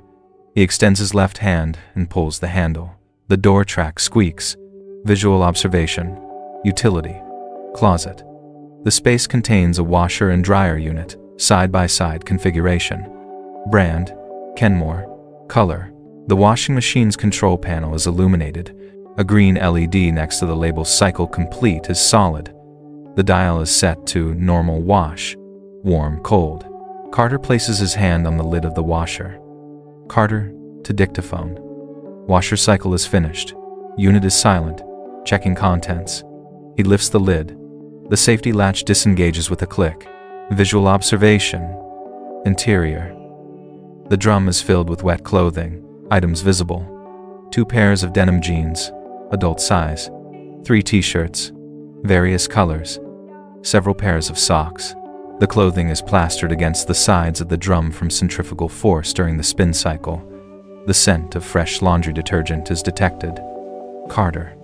S1: He extends his left hand and pulls the handle. The door track squeaks. Visual observation. Utility. Closet. The space contains a washer and dryer unit, side-by-side configuration. Brand. Kenmore. Color. The washing machine's control panel is illuminated. A green LED next to the label Cycle Complete is solid. The dial is set to normal wash, warm, cold. Carter places his hand on the lid of the washer. Carter to dictaphone. Washer cycle is finished. Unit is silent, checking contents. He lifts the lid. The safety latch disengages with a click. Visual observation. Interior. The drum is filled with wet clothing, items visible. 2 pairs of denim jeans, adult size. 3 t-shirts, various colors. Several pairs of socks. The clothing is plastered against the sides of the drum from centrifugal force during the spin cycle. The scent of fresh laundry detergent is detected. Carter.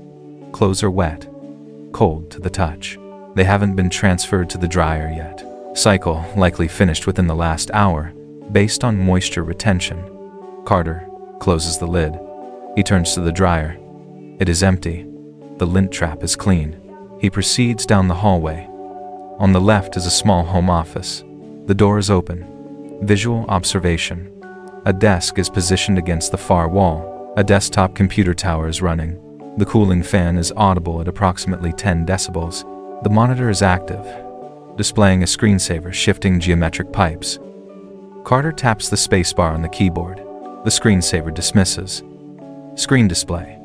S1: Clothes are wet, cold to the touch. They haven't been transferred to the dryer yet. Cycle likely finished within the last hour, based on moisture retention. Carter closes the lid. He turns to the dryer. It is empty. The lint trap is clean. He proceeds down the hallway. On the left is a small home office. The door is open. Visual observation. A desk is positioned against the far wall. A desktop computer tower is running. The cooling fan is audible at approximately 10 decibels. The monitor is active, displaying a screensaver shifting geometric pipes. Carter taps the spacebar on the keyboard. The screensaver dismisses. Screen display.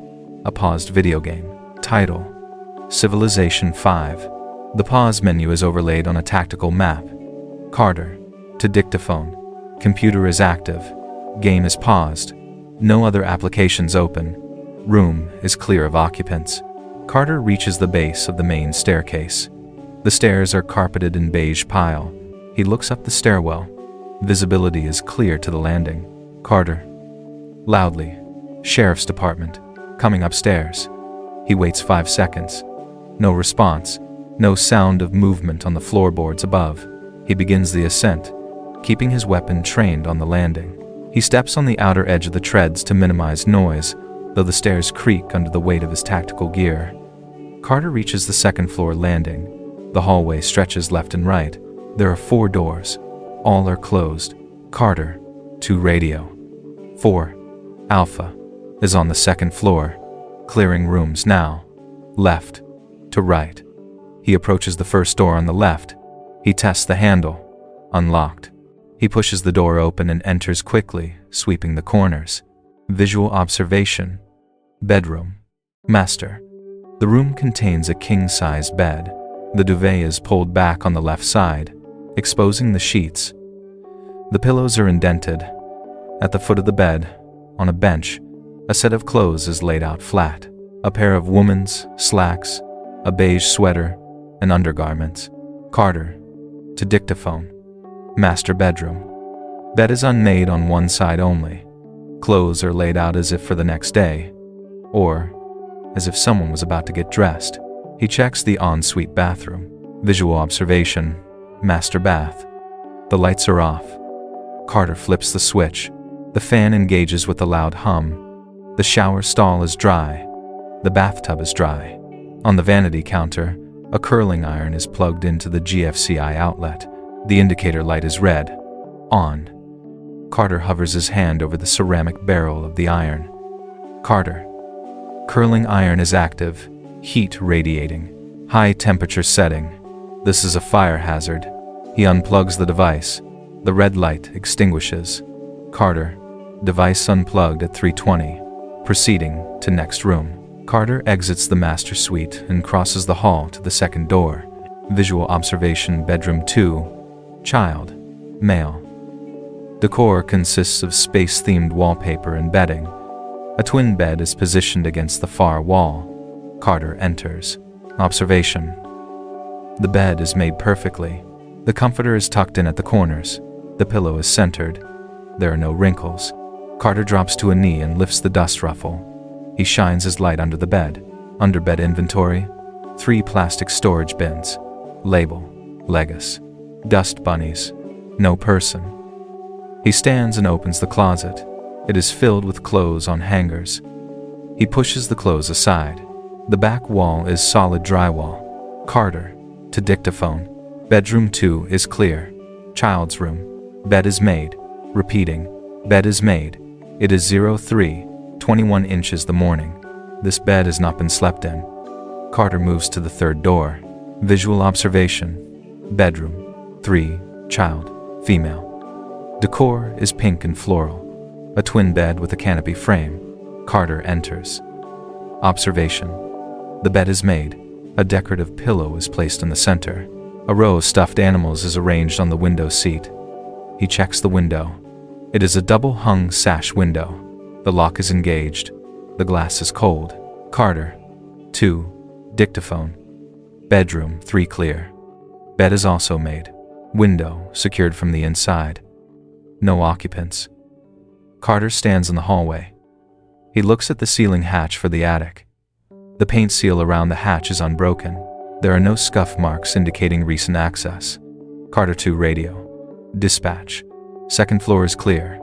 S1: A paused video game. Title. Civilization 5. The pause menu is overlaid on a tactical map. Carter. To dictaphone. Computer is active. Game is paused. No other applications open. Room is clear of occupants. Carter reaches the base of the main staircase. The stairs are carpeted in beige pile. He looks up the stairwell. Visibility is clear to the landing. Carter. Loudly. Sheriff's Department. Coming upstairs. He waits 5 seconds. No response. No sound of movement on the floorboards above. He begins the ascent, keeping his weapon trained on the landing. He steps on the outer edge of the treads to minimize noise, though the stairs creak under the weight of his tactical gear. Carter reaches the 2nd floor landing. The hallway stretches left and right. There are 4 doors. All are closed. Carter, to radio. 4. Alpha is on the 2nd floor, clearing rooms now. Left to right. He approaches the first door on the left. He tests the handle. Unlocked. He pushes the door open and enters quickly, sweeping the corners. Visual observation. Bedroom. Master. The room contains a king-size bed. The duvet is pulled back on the left side, exposing the sheets. The pillows are indented. At the foot of the bed, on a bench, a set of clothes is laid out flat. A pair of women's slacks, a beige sweater, and undergarments. Carter. To dictaphone. Master bedroom. Bed is unmade on one side only. Clothes are laid out as if for the next day, or as if someone was about to get dressed. He checks the ensuite bathroom. Visual observation. Master bath. The lights are off. Carter flips the switch. The fan engages with a loud hum. The shower stall is dry. The bathtub is dry. On the vanity counter, a curling iron is plugged into the GFCI outlet. The indicator light is red. On. Carter hovers his hand over the ceramic barrel of the iron. Carter. Curling iron is active, heat radiating, high temperature setting. This is a fire hazard. He unplugs the device. The red light extinguishes. Carter. Device unplugged at 3:20. Proceeding to next room. Carter exits the master suite and crosses the hall to the second door. Visual observation bedroom 2. Child. Male. Decor consists of space-themed wallpaper and bedding. A twin bed is positioned against the far wall. Carter enters. Observation. The bed is made perfectly. The comforter is tucked in at the corners. The pillow is centered. There are no wrinkles. Carter drops to a knee and lifts the dust ruffle. He shines his light under the bed. Under bed inventory. 3 plastic storage bins. Label. Legis. Dust bunnies. No person. He stands and opens the closet. It is filled with clothes on hangers. He pushes the clothes aside. The back wall is solid drywall. Carter. To dictaphone. Bedroom 2 is clear. Child's room. Bed is made. Repeating. Bed is made. It is 03:21 inches the morning. This bed has not been slept in. Carter moves to the third door. Visual observation. Bedroom 3. Child. Female. Decor is pink and floral. A twin bed with a canopy frame. Carter enters. Observation. The bed is made. A decorative pillow is placed in the center. A row of stuffed animals is arranged on the window seat. He checks the window. It is a double-hung sash window. The lock is engaged. The glass is cold. Carter. 2. Dictaphone. Bedroom 3 clear. Bed is also made. Window secured from the inside. No occupants. Carter stands in the hallway. He looks at the ceiling hatch for the attic. The paint seal around the hatch is unbroken. There are no scuff marks indicating recent access. Carter 2 radio. Dispatch. Second floor is clear.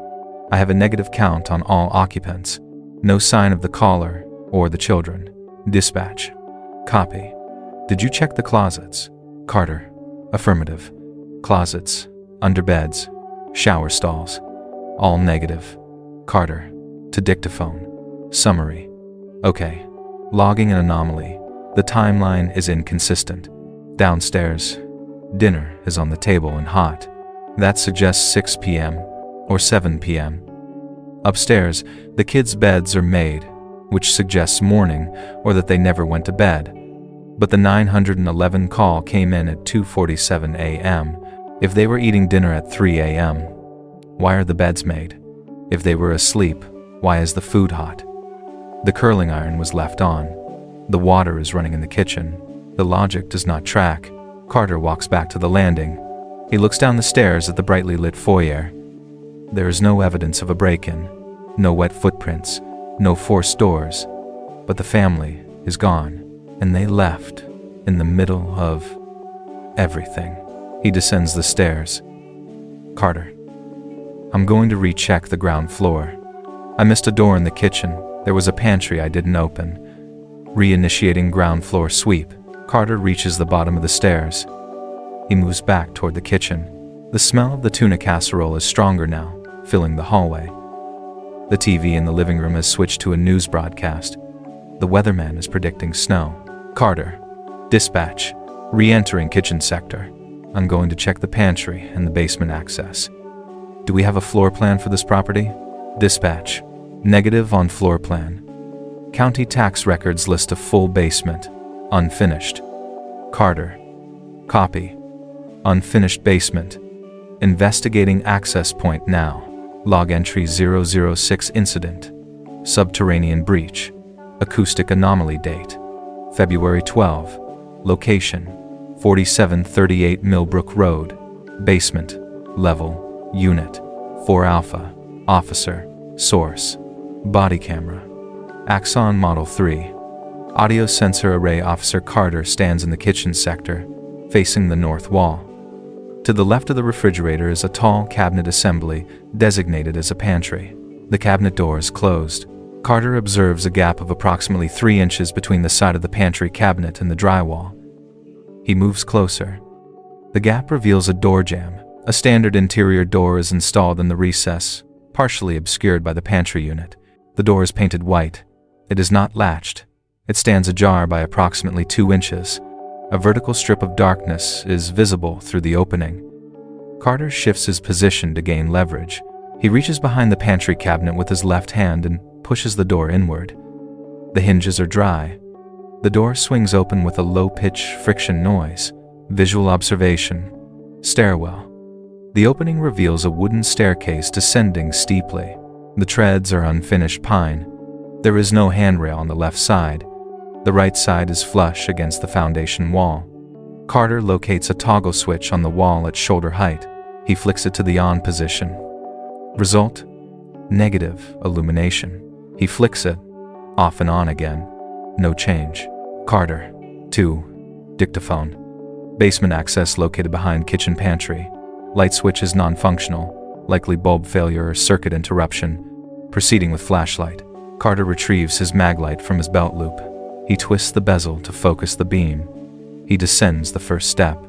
S1: I have a negative count on all occupants. No sign of the caller or the children. Dispatch. Copy. Did you check the closets? Carter. Affirmative. Closets. Underbeds. Shower stalls. All negative. Carter. To dictaphone. Summary. Okay. Logging an anomaly. The timeline is inconsistent. Downstairs. Dinner is on the table and hot. That suggests 6 p.m. or 7 p.m. Upstairs, the kids' beds are made, which suggests morning or that they never went to bed. But the 911 call came in at 2:47 a.m. If they were eating dinner at 3 a.m., why are the beds made? If they were asleep, why is the food hot? The curling iron was left on. The water is running in the kitchen. The logic does not track. Carter walks back to the landing. He looks down the stairs at the brightly lit foyer. There is no evidence of a break-in, no wet footprints, no forced doors, but the family is gone, and they left in the middle of everything. He descends the stairs. Carter. I'm going to recheck the ground floor. I missed a door in the kitchen. There was a pantry I didn't open. Reinitiating ground floor sweep. Carter reaches the bottom of the stairs. He moves back toward the kitchen. The smell of the tuna casserole is stronger now, filling the hallway. The TV in the living room has switched to a news broadcast. The weatherman is predicting snow. Carter. Dispatch. Re-entering kitchen sector. I'm going to check the pantry and the basement access. Do we have a floor plan for this property? Dispatch. Negative on floor plan. County tax records list a full basement. Unfinished. Carter. Copy. Unfinished basement. Investigating access point now. Log entry 006 incident. Subterranean breach. Acoustic anomaly date. February 12. Location. 4738 Milbrook Road. Basement. Level. Unit. 4 Alpha. Officer. Source. Body camera. Axon Model 3. Audio sensor array. Officer Carter stands in the kitchen sector, facing the north wall. To the left of the refrigerator is a tall cabinet assembly designated as a pantry. The cabinet door is closed. Carter observes a gap of approximately 3 inches between the side of the pantry cabinet and the drywall. He moves closer. The gap reveals a door jamb, A standard interior door is installed in the recess, partially obscured by the pantry unit. The door is painted white. It is not latched. It stands ajar by approximately 2 inches. A vertical strip of darkness is visible through the opening. Carter shifts his position to gain leverage. He reaches behind the pantry cabinet with his left hand and pushes the door inward. The hinges are dry. The door swings open with a low-pitch friction noise. Visual observation. Stairwell. The opening reveals a wooden staircase descending steeply. The treads are unfinished pine. There is no handrail on the left side. The right side is flush against the foundation wall. Carter locates a toggle switch on the wall at shoulder height. He flicks it to the on position. Result: negative illumination. He flicks it, off and on again. No change. Carter. 2. Dictaphone. Basement access located behind kitchen pantry. Light switch is non-functional, likely bulb failure or circuit interruption. Proceeding with flashlight. Carter retrieves his mag light from his belt loop. He twists the bezel to focus the beam. He descends the first step.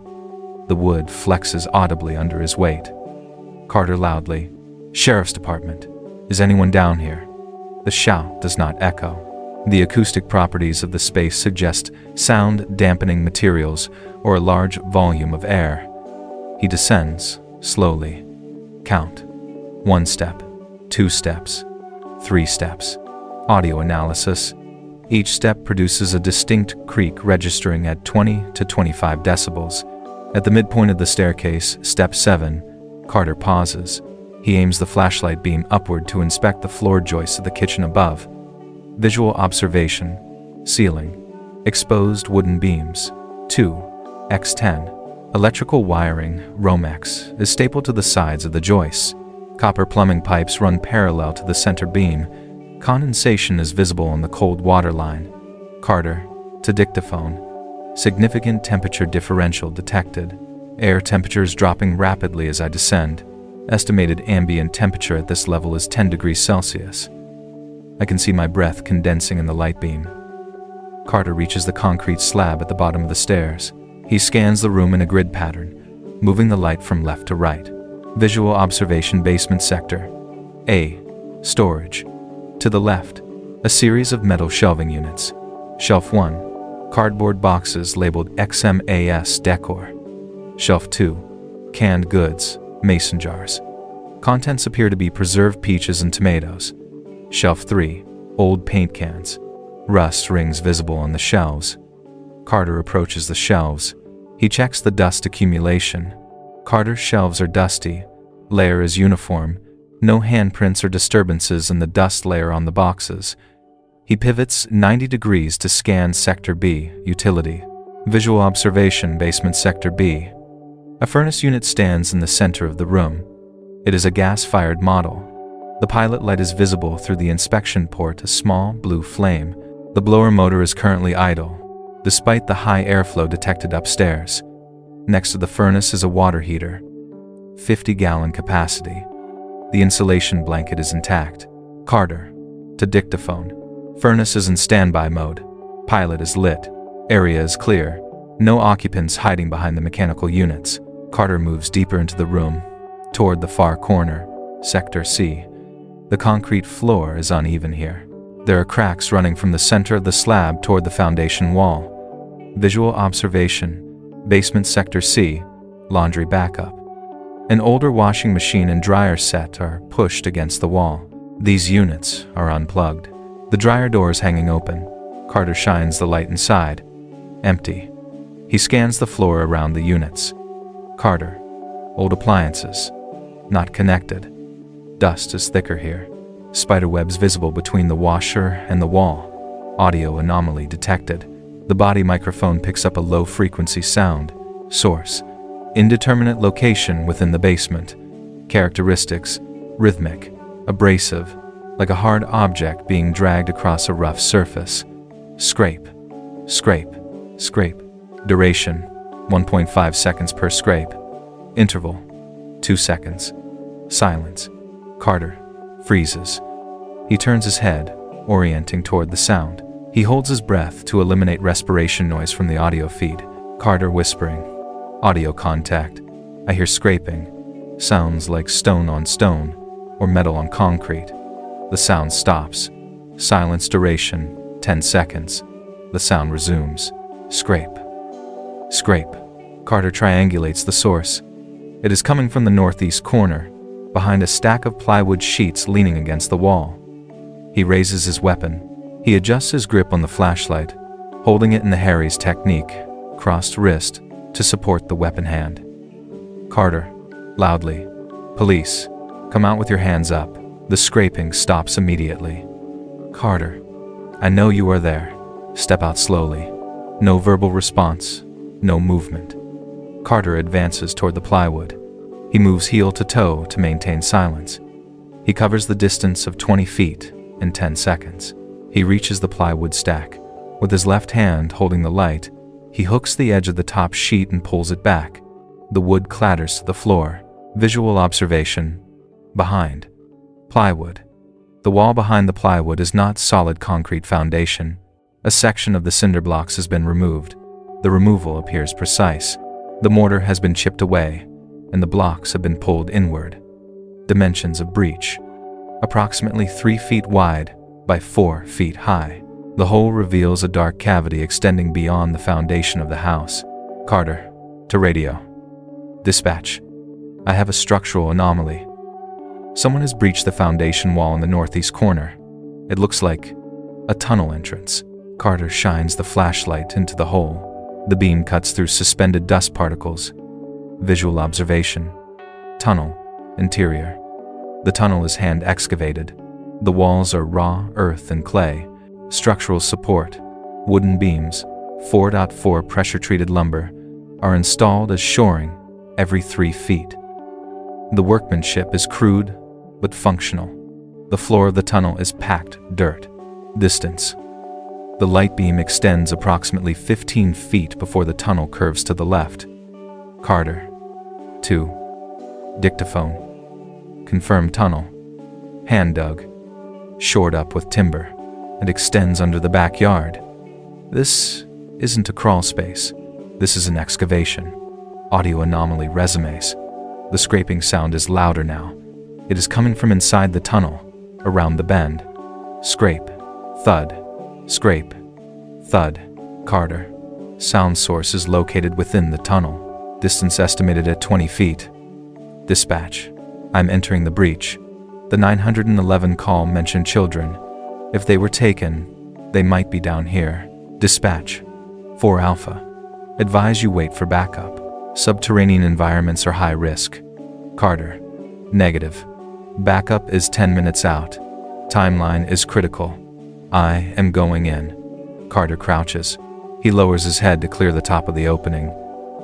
S1: The wood flexes audibly under his weight. Carter loudly. "Sheriff's Department. Is anyone down here?" The shout does not echo. The acoustic properties of the space suggest sound-dampening materials or a large volume of air. He descends, slowly. Count. 1 step, 2 steps, 3 steps. Audio analysis. Each step produces a distinct creak registering at 20 to 25 decibels. At the midpoint of the staircase, step 7, Carter pauses. He aims the flashlight beam upward to inspect the floor joists of the kitchen above. Visual observation. Ceiling. Exposed wooden beams. 2x10. Electrical wiring, Romex, is stapled to the sides of the joists. Copper plumbing pipes run parallel to the center beam. Condensation is visible on the cold water line. Carter. To dictaphone. Significant temperature differential detected. Air temperatures dropping rapidly as I descend. Estimated ambient temperature at this level is 10 degrees Celsius. I can see my breath condensing in the light beam. Carter reaches the concrete slab at the bottom of the stairs. He scans the room in a grid pattern, moving the light from left to right. Visual observation basement sector. A. Storage. To the left, a series of metal shelving units. Shelf 1. Cardboard boxes labeled XMAS Decor. Shelf 2. Canned goods, mason jars. Contents appear to be preserved peaches and tomatoes. Shelf 3. Old paint cans. Rust rings visible on the shelves. Carter approaches the shelves. He checks the dust accumulation. Carter's shelves are dusty. Layer is uniform. No handprints or disturbances in the dust layer on the boxes. He pivots 90 degrees to scan Sector B, Utility. Visual observation, basement Sector B. A furnace unit stands in the center of the room. It is a gas-fired model. The pilot light is visible through the inspection port, a small blue flame. The blower motor is currently idle, despite the high airflow detected upstairs. Next to the furnace is a water heater, 50-gallon capacity. The insulation blanket is intact. Carter. To dictaphone. Furnace is in standby mode. Pilot is lit. Area is clear. No occupants hiding behind the mechanical units. Carter moves deeper into the room, toward the far corner, Sector C. The concrete floor is uneven here. There are cracks running from the center of the slab toward the foundation wall. Visual observation. Basement Sector C. Laundry backup. An older washing machine and dryer set are pushed against the wall. These units are unplugged. The dryer door is hanging open. Carter shines the light inside. Empty. He scans the floor around the units. Carter. Old appliances. Not connected. Dust is thicker here. Spiderwebs visible between the washer and the wall. Audio anomaly detected. The body microphone picks up a low-frequency sound. Source. Indeterminate location within the basement. Characteristics. Rhythmic. Abrasive. Like a hard object being dragged across a rough surface. Scrape. Scrape. Scrape. Duration. 1.5 seconds per scrape. Interval. 2 seconds. Silence. Carter. Freezes. He turns his head, orienting toward the sound. He holds his breath to eliminate respiration noise from the audio feed. Carter whispering. Audio contact. I hear scraping. Sounds like stone on stone or metal on concrete. The sound stops. Silence duration, 10 seconds. The sound resumes. Scrape. Scrape. Carter triangulates the source. It is coming from the northeast corner, behind a stack of plywood sheets leaning against the wall. He raises his weapon. He adjusts his grip on the flashlight, holding it in the Harry's technique, crossed wrist, to support the weapon hand. Carter, loudly. Police, come out with your hands up. The scraping stops immediately. Carter, I know you are there. Step out slowly. No verbal response, no movement. Carter advances toward the plywood. He moves heel to toe to maintain silence. He covers the distance of 20 feet in 10 seconds. He reaches the plywood stack. With his left hand holding the light, he hooks the edge of the top sheet and pulls it back. The wood clatters to the floor. Visual observation. Behind. Plywood. The wall behind the plywood is not solid concrete foundation. A section of the cinder blocks has been removed. The removal appears precise. The mortar has been chipped away, and the blocks have been pulled inward. Dimensions of breach. Approximately 3 feet wide by 4 feet high. The hole reveals a dark cavity extending beyond the foundation of the house. Carter, to radio. Dispatch. I have a structural anomaly. Someone has breached the foundation wall in the northeast corner. It looks like a tunnel entrance. Carter shines the flashlight into the hole. The beam cuts through suspended dust particles. Visual observation. Tunnel. Interior. The tunnel is hand excavated. The walls are raw earth and clay. Structural support. Wooden beams, 4.4 pressure-treated lumber, are installed as shoring every 3 feet. The workmanship is crude but functional. The floor of the tunnel is packed dirt. Distance. The light beam extends approximately 15 feet before the tunnel curves to the left. Carter. 2. Dictaphone. Confirmed tunnel. Hand dug. Shored up with timber. And extends under the backyard. This isn't a crawl space. This is an excavation. Audio anomaly resumes. The scraping sound is louder now. It is coming from inside the tunnel, around the bend. Scrape. Thud. Scrape. Thud. Carter. Sound source is located within the tunnel. Distance estimated at 20 feet. Dispatch. I'm entering the breach. The 911 call mentioned children. If they were taken, they might be down here. Dispatch. 4 Alpha. Advise you wait for backup. Subterranean environments are high risk. Carter. Negative. Backup is 10 minutes out. Timeline is critical. I am going in. Carter crouches. He lowers his head to clear the top of the opening.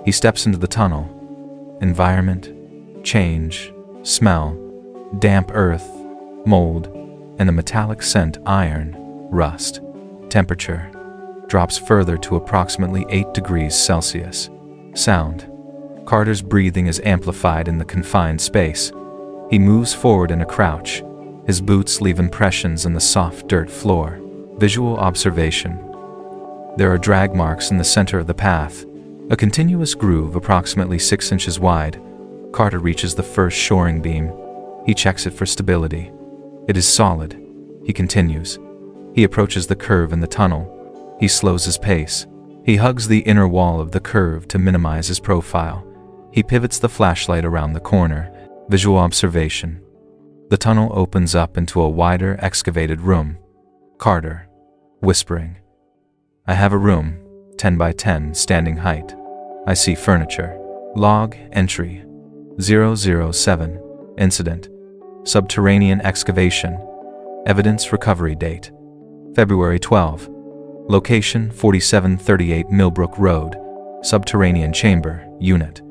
S1: He steps into the tunnel. Environment. Change. Smell. Damp earth. Mold. And a metallic scent iron, rust. Temperature drops further to approximately 8 degrees Celsius. Sound. Carter's breathing is amplified in the confined space. He moves forward in a crouch. His boots leave impressions on the soft dirt floor. Visual observation. There are drag marks in the center of the path, a continuous groove approximately 6 inches wide. Carter reaches the first shoring beam. He checks it for stability. It is solid. He continues. He approaches the curve in the tunnel. He slows his pace. He hugs the inner wall of the curve to minimize his profile. He pivots the flashlight around the corner. Visual observation. The tunnel opens up into a wider, excavated room. Carter, whispering. I have a room, 10 by 10, standing height. I see furniture. Log entry. 007. Incident. Subterranean excavation. Evidence recovery date. February 12. Location 4738 Milbrook Road. Subterranean chamber. Unit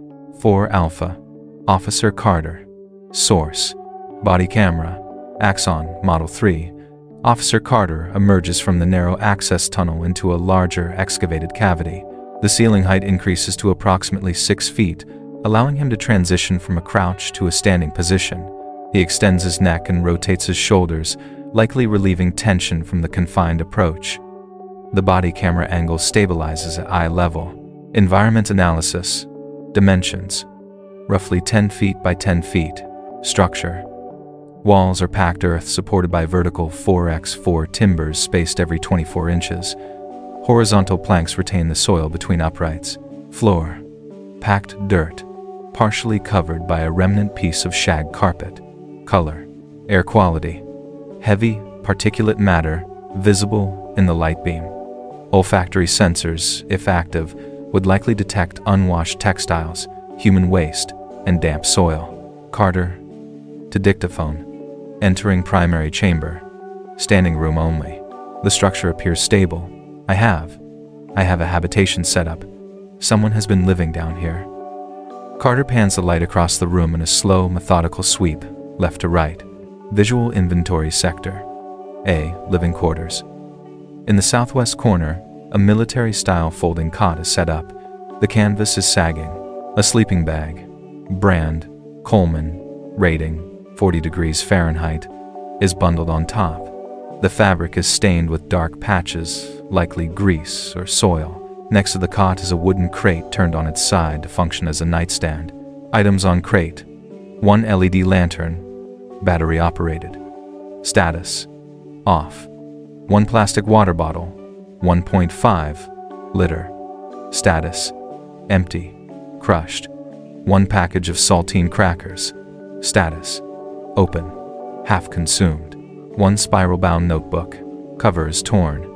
S1: 4 Alpha. Officer Carter. Source. Body camera. Axon Model 3. Officer Carter emerges from the narrow access tunnel into a larger excavated cavity. The ceiling height increases to approximately 6 feet, allowing him to transition from a crouch to a standing position. He extends his neck and rotates his shoulders, likely relieving tension from the confined approach. The body camera angle stabilizes at eye level. Environment analysis. Dimensions. roughly 10 feet by 10 feet. Structure. Walls are packed earth supported by vertical 4x4 timbers spaced every 24 inches. Horizontal planks retain the soil between uprights. Floor. Packed dirt, partially covered by a remnant piece of shag carpet. Color. Air quality. Heavy, particulate matter, visible in the light beam. Olfactory sensors, if active, would likely detect unwashed textiles, human waste, and damp soil. Carter. To dictaphone. Entering primary chamber. Standing room only. The structure appears stable. I have a habitation set up. Someone has been living down here. Carter pans the light across the room in a slow, methodical sweep, left to right. Visual inventory sector. A. Living quarters. In the southwest corner, a military-style folding cot is set up. The canvas is sagging. A sleeping bag. Brand, Coleman, rating, 40 degrees Fahrenheit, is bundled on top. The fabric is stained with dark patches, likely grease or soil. Next to the cot is a wooden crate turned on its side to function as a nightstand. Items on crate. 1 LED lantern, battery operated. Status. Off. 1 plastic water bottle, 1.5 liter. Status. Empty. Crushed. 1 package of saltine crackers. Status. Open. Half consumed. 1 spiral-bound notebook. Cover is torn.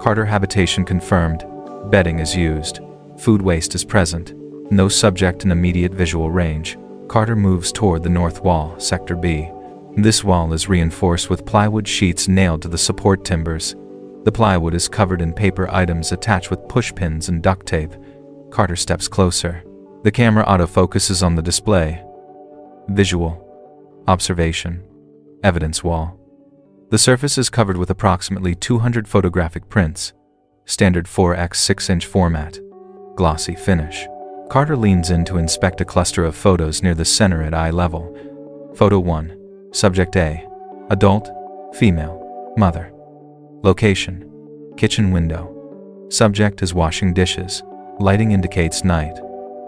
S1: Carter habitation confirmed. Bedding is used. Food waste is present. No subject in immediate visual range. Carter moves toward the north wall, Sector B. This wall is reinforced with plywood sheets nailed to the support timbers. The plywood is covered in paper items attached with pushpins and duct tape. Carter steps closer. The camera autofocuses on the display. Visual. Observation. Evidence wall. The surface is covered with approximately 200 photographic prints. Standard 4x 6-inch format. Glossy finish. Carter leans in to inspect a cluster of photos near the center at eye level. Photo 1. Subject A. Adult. Female. Mother. Location. Kitchen window. Subject is washing dishes. Lighting indicates night.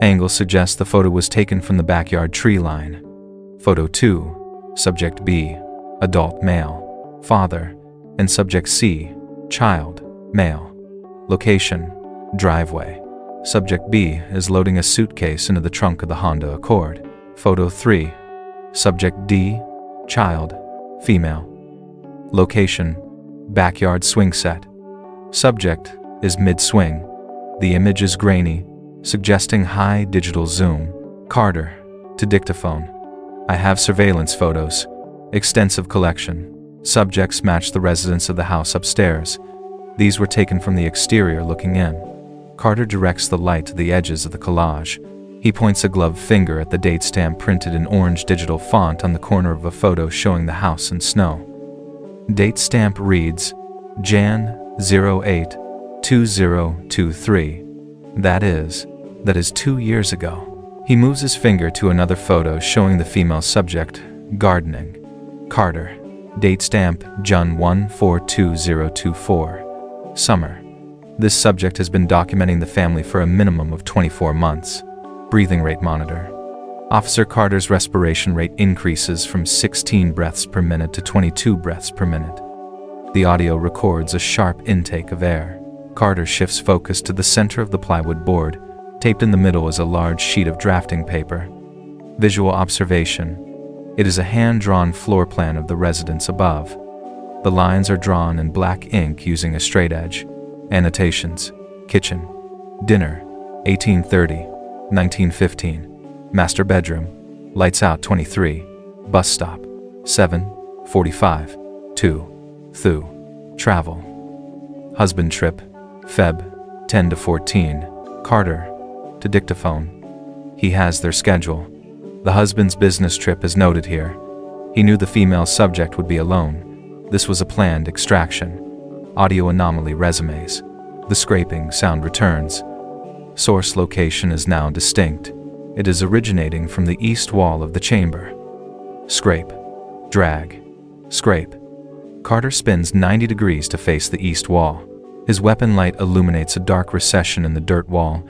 S1: Angle suggests the photo was taken from the backyard tree line. Photo 2. Subject B. Adult male. Father. And Subject C. Child. Male. Location. Driveway. Subject B is loading a suitcase into the trunk of the Honda Accord. Photo 3. Subject D. Child. Female. Location. Backyard swing set. Subject is mid-swing. The image is grainy, suggesting high digital zoom. Carter. To dictaphone. I have surveillance photos. Extensive collection. Subjects match the residents of the house upstairs. These were taken from the exterior looking in. Carter directs the light to the edges of the collage. He points a gloved finger at the date stamp printed in orange digital font on the corner of a photo showing the house and snow. Date stamp reads, Jan 08 2023. That is 2 years ago. He moves his finger to another photo showing the female subject, gardening. Carter. Date stamp Jun 142024. Summer. This subject has been documenting the family for a minimum of 24 months. Breathing rate monitor. Officer Carter's respiration rate increases from 16 breaths per minute to 22 breaths per minute. The audio records a sharp intake of air. Carter shifts focus to the center of the plywood board. Taped in the middle is a large sheet of drafting paper. Visual observation. It is a hand-drawn floor plan of the residence above. The lines are drawn in black ink using a straight edge. Annotations. Kitchen. Dinner. 1830. 1915. Master bedroom. Lights out 23. Bus stop. 7:45. 2. Thu. Travel. Husband trip. Feb. 10 to 14. Carter. To dictaphone. He has their schedule. The husband's business trip is noted here. He knew the female subject would be alone. This was a planned extraction. Audio anomaly resumes. The scraping sound returns. Source location is now distinct. It is originating from the east wall of the chamber. Scrape. Drag. Scrape. Carter spins 90 degrees to face the east wall. His weapon light illuminates a dark recession in the dirt wall.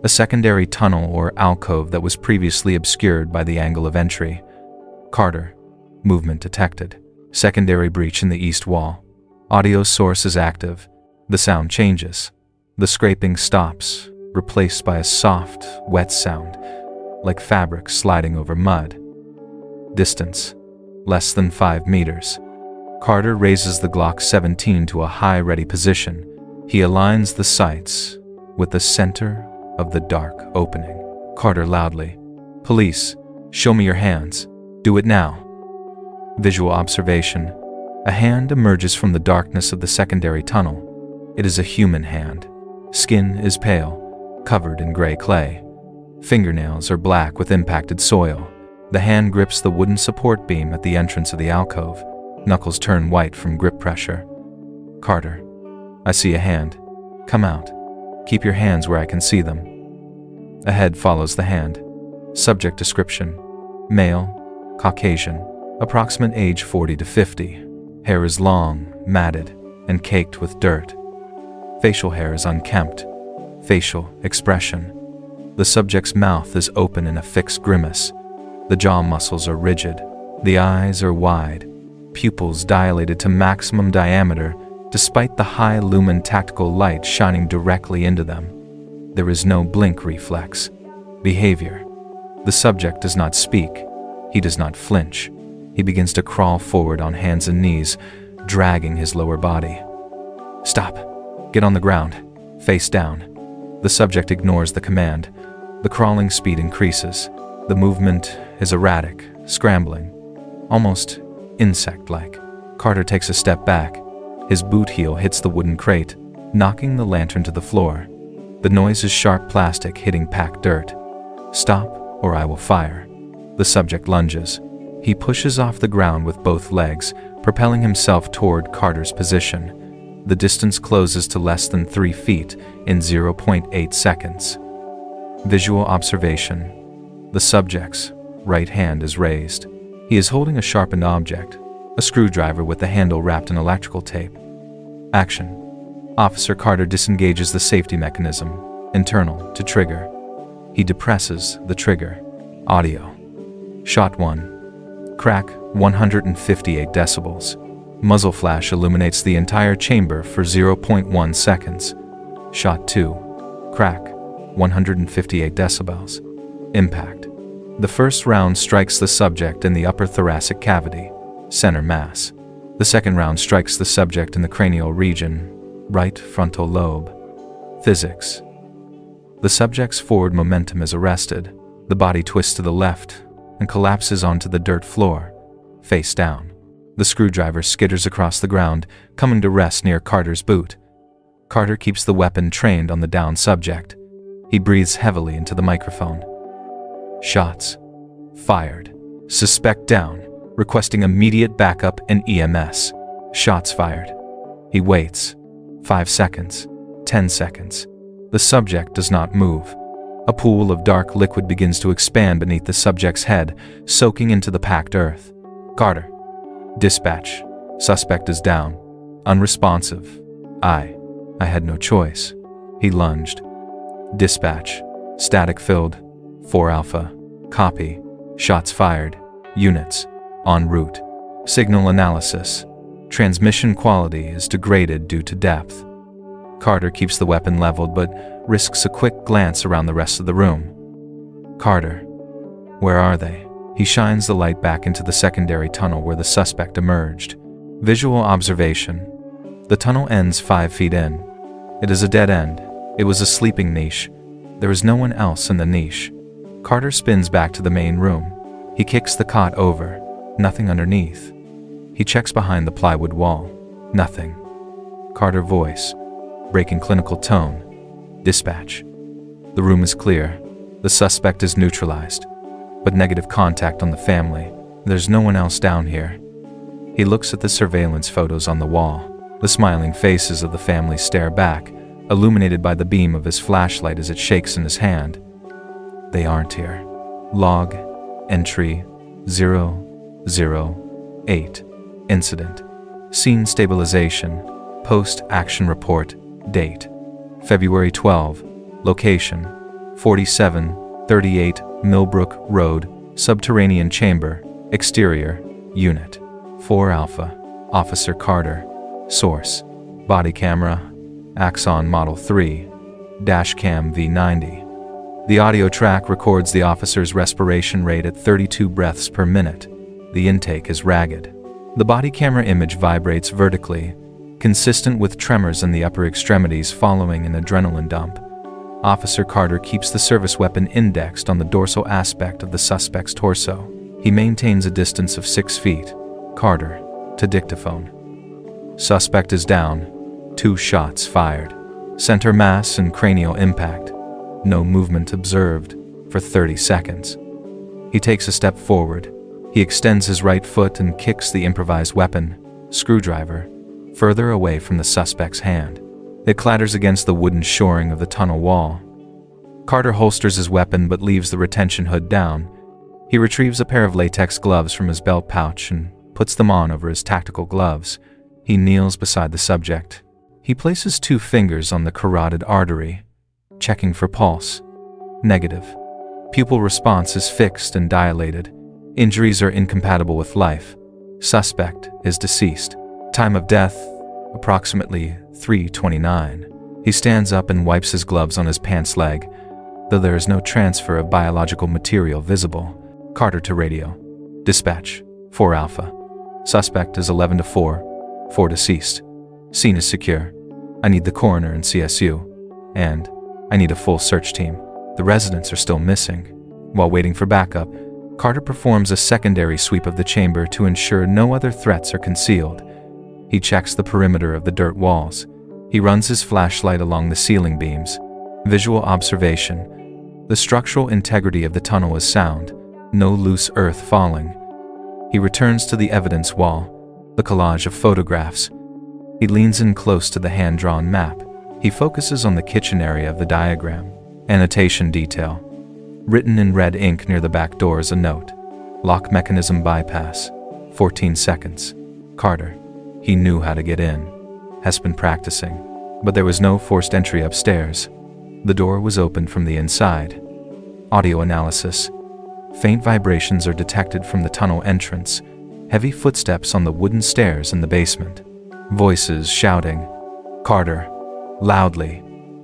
S1: a secondary tunnel or alcove that was previously obscured by the angle of entry. Carter. Movement detected. Secondary breach in the east wall. Audio source is active. The sound changes. The scraping stops, replaced by a soft, wet sound, like fabric sliding over mud. Distance. Less than 5 meters. Carter raises the Glock 17 to a high-ready position. He aligns the sights with the center of the dark opening. Carter loudly. Police, show me your hands. Do it now. Visual observation. A hand emerges from the darkness of the secondary tunnel. It is a human hand. Skin is pale, covered in gray clay. Fingernails are black with impacted soil. The hand grips the wooden support beam at the entrance of the alcove. Knuckles turn white from grip pressure. Carter. I see a hand. Come out. Keep your hands where I can see them. A head follows the hand. Subject description. Male, Caucasian, approximate age 40 to 50. Hair is long, matted, and caked with dirt. Facial hair is unkempt. Facial expression. The subject's mouth is open in a fixed grimace. The jaw muscles are rigid. The eyes are wide, pupils dilated to maximum diameter despite the high lumen tactical light shining directly into them. There is no blink reflex. Behavior. The subject does not speak. He does not flinch. He begins to crawl forward on hands and knees, dragging his lower body. Stop. Get on the ground. Face down. The subject ignores the command. The crawling speed increases. The movement is erratic, scrambling, almost insect-like. Carter takes a step back. His boot heel hits the wooden crate, knocking the lantern to the floor. The noise is sharp plastic hitting packed dirt. Stop, or I will fire. The subject lunges. He pushes off the ground with both legs, propelling himself toward Carter's position. The distance closes to less than 3 feet in 0.8 seconds. Visual observation. The subject's right hand is raised. He is holding a sharpened object, a screwdriver with the handle wrapped in electrical tape. Action. Officer Carter disengages the safety mechanism, internal to trigger. He depresses the trigger. Audio. Shot 1. Crack 158 decibels. Muzzle flash illuminates the entire chamber for 0.1 seconds. Shot 2. Crack 158 decibels. Impact. The first round strikes the subject in the upper thoracic cavity, center mass. The second round strikes the subject in the cranial region, right frontal lobe. Physics. The subject's forward momentum is arrested. The body twists to the left and collapses onto the dirt floor, face down. The screwdriver skitters across the ground, coming to rest near Carter's boot. Carter keeps the weapon trained on the downed subject. He breathes heavily into the microphone. Shots. Fired. Suspect down, requesting immediate backup and EMS. Shots fired. He waits. 5 seconds. 10 seconds. The subject does not move. A pool of dark liquid begins to expand beneath the subject's head, soaking into the packed earth. Carter. Dispatch. Suspect is down. Unresponsive. I had no choice. He lunged. Dispatch. Static filled. 4 Alpha. Copy. Shots fired. Units. En route. Signal analysis. Transmission quality is degraded due to depth. Carter keeps the weapon leveled but risks a quick glance around the rest of the room. Carter. Where are they? He shines the light back into the secondary tunnel where the suspect emerged. Visual observation. The tunnel ends 5 feet in. It is a dead end. It was a sleeping niche. There is no one else in the niche. Carter spins back to the main room. He kicks the cot over. Nothing underneath. He checks behind the plywood wall. Nothing. Carter voice. Breaking clinical tone. Dispatch. The room is clear. The suspect is neutralized. But negative contact on the family. There's no one else down here. He looks at the surveillance photos on the wall. The smiling faces of the family stare back, illuminated by the beam of his flashlight as it shakes in his hand. They aren't here. Log. Entry 008. Incident. Scene stabilization. Post-action report. Date. February 12. Location. 4738 Milbrook Road, Subterranean Chamber, Exterior, Unit 4 Alpha, Officer Carter. Source: Body camera, Axon Model 3, Dashcam V90. The audio track records the officer's respiration rate at 32 breaths per minute. The intake is ragged. The body camera image vibrates vertically, consistent with tremors in the upper extremities following an adrenaline dump. Officer Carter keeps the service weapon indexed on the dorsal aspect of the suspect's torso. He maintains a distance of 6 feet. Carter, to dictaphone. Suspect is down. 2 shots fired. Center mass and cranial impact. No movement observed for 30 seconds. He takes a step forward. He extends his right foot and kicks the improvised weapon, screwdriver, further away from the suspect's hand. It clatters against the wooden shoring of the tunnel wall. Carter holsters his weapon but leaves the retention hood down. He retrieves a pair of latex gloves from his belt pouch and puts them on over his tactical gloves. He kneels beside the subject. He places 2 fingers on the carotid artery, checking for pulse. Negative. Pupil response is fixed and dilated. Injuries are incompatible with life. Suspect is deceased. Time of death, approximately 3:29. He stands up and wipes his gloves on his pants leg, though there is no transfer of biological material visible. Carter to radio. Dispatch, 4 Alpha. Suspect is 11-4, 4 deceased. Scene is secure. I need the coroner and CSU. And I need a full search team. The residents are still missing. While waiting for backup, Carter performs a secondary sweep of the chamber to ensure no other threats are concealed. He checks the perimeter of the dirt walls. He runs his flashlight along the ceiling beams. Visual observation. The structural integrity of the tunnel is sound. No loose earth falling. He returns to the evidence wall, the collage of photographs. He leans in close to the hand-drawn map. He focuses on the kitchen area of the diagram. Annotation detail. Written in red ink near the back door is a note. Lock mechanism bypass. 14 seconds. Carter. He knew how to get in. Has been practicing. But there was no forced entry upstairs. The door was opened from the inside. Audio analysis. Faint vibrations are detected from the tunnel entrance. Heavy footsteps on the wooden stairs in the basement. Voices shouting. Carter. Loudly.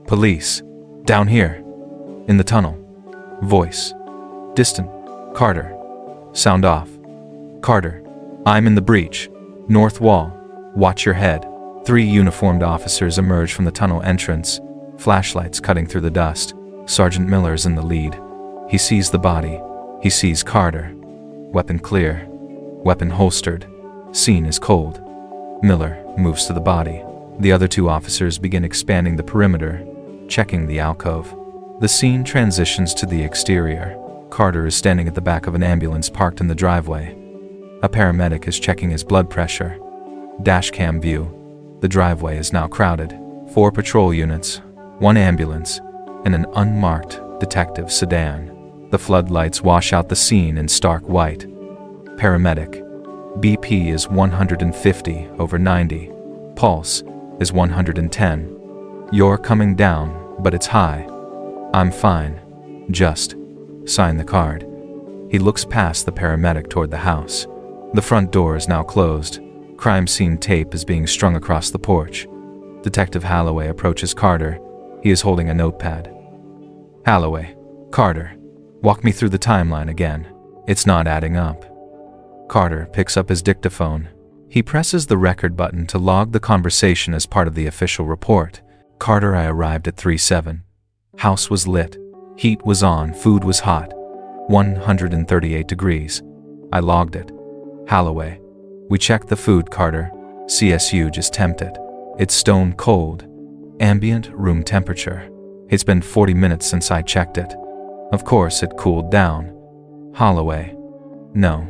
S1: Police. Down here. In the tunnel. Voice. Distant. Carter. Sound off. Carter. I'm in the breach. North wall. Watch your head. 3 uniformed officers emerge from the tunnel entrance, flashlights cutting through the dust. Sergeant Miller's in the lead. He sees the body. He sees Carter. Weapon clear. Weapon holstered. Scene is cold. Miller moves to the body. The other 2 officers begin expanding the perimeter, checking the alcove. The scene transitions to the exterior. Carter is standing at the back of an ambulance parked in the driveway. A paramedic is checking his blood pressure. Dashcam view. The driveway is now crowded. 4 patrol units, 1 ambulance, and an unmarked detective sedan. The floodlights wash out the scene in stark white. Paramedic. BP is 150/90. Pulse is 110. You're coming down, but it's high. I'm fine. Just sign the card. He looks past the paramedic toward the house. The front door is now closed. Crime scene tape is being strung across the porch. Detective Holloway approaches Carter. He is holding a notepad. Holloway. Carter. Walk me through the timeline again. It's not adding up. Carter picks up his dictaphone. He presses the record button to log the conversation as part of the official report. Carter, I arrived at 3:07. House was lit. Heat was on. Food was hot. 138 degrees. I logged it. Holloway. We checked the food, Carter. CSU just temped it. It's stone cold. Ambient room temperature. It's been 40 minutes since I checked it. Of course, it cooled down. Holloway. No.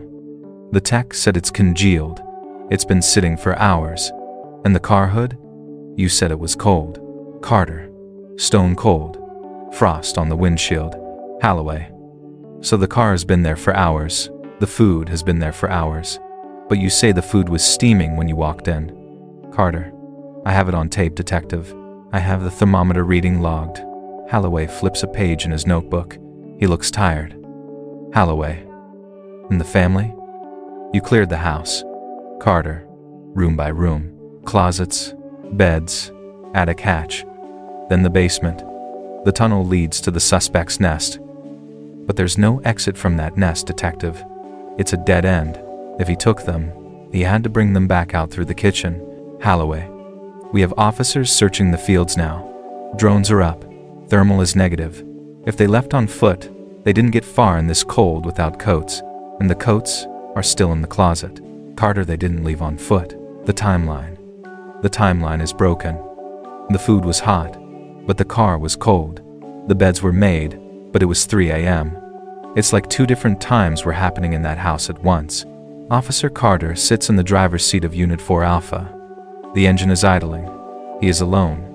S1: The tech said it's congealed. It's been sitting for hours. And the car hood? You said it was cold. Carter. Stone cold. Frost on the windshield. Holloway. So the car has been there for hours. The food has been there for hours. But you say the food was steaming when you walked in. Carter. I have it on tape, detective. I have the thermometer reading logged. Holloway flips a page in his notebook. He looks tired. Holloway. And the family? You cleared the house. Carter. Room by room. Closets. Beds. Attic hatch. Then the basement. The tunnel leads to the suspect's nest. But there's no exit from that nest, Detective. It's a dead end. If he took them, he had to bring them back out through the kitchen. Holloway. We have officers searching the fields now. Drones are up. Thermal is negative. If they left on foot, they didn't get far in this cold without coats, and the coats are still in the closet. Carter, they didn't leave on foot. The timeline. The timeline is broken. The food was hot, but the car was cold. The beds were made, but it was 3 a.m. It's like 2 different times were happening in that house at once. Officer Carter sits in the driver's seat of Unit 4 Alpha. The engine is idling. He is alone.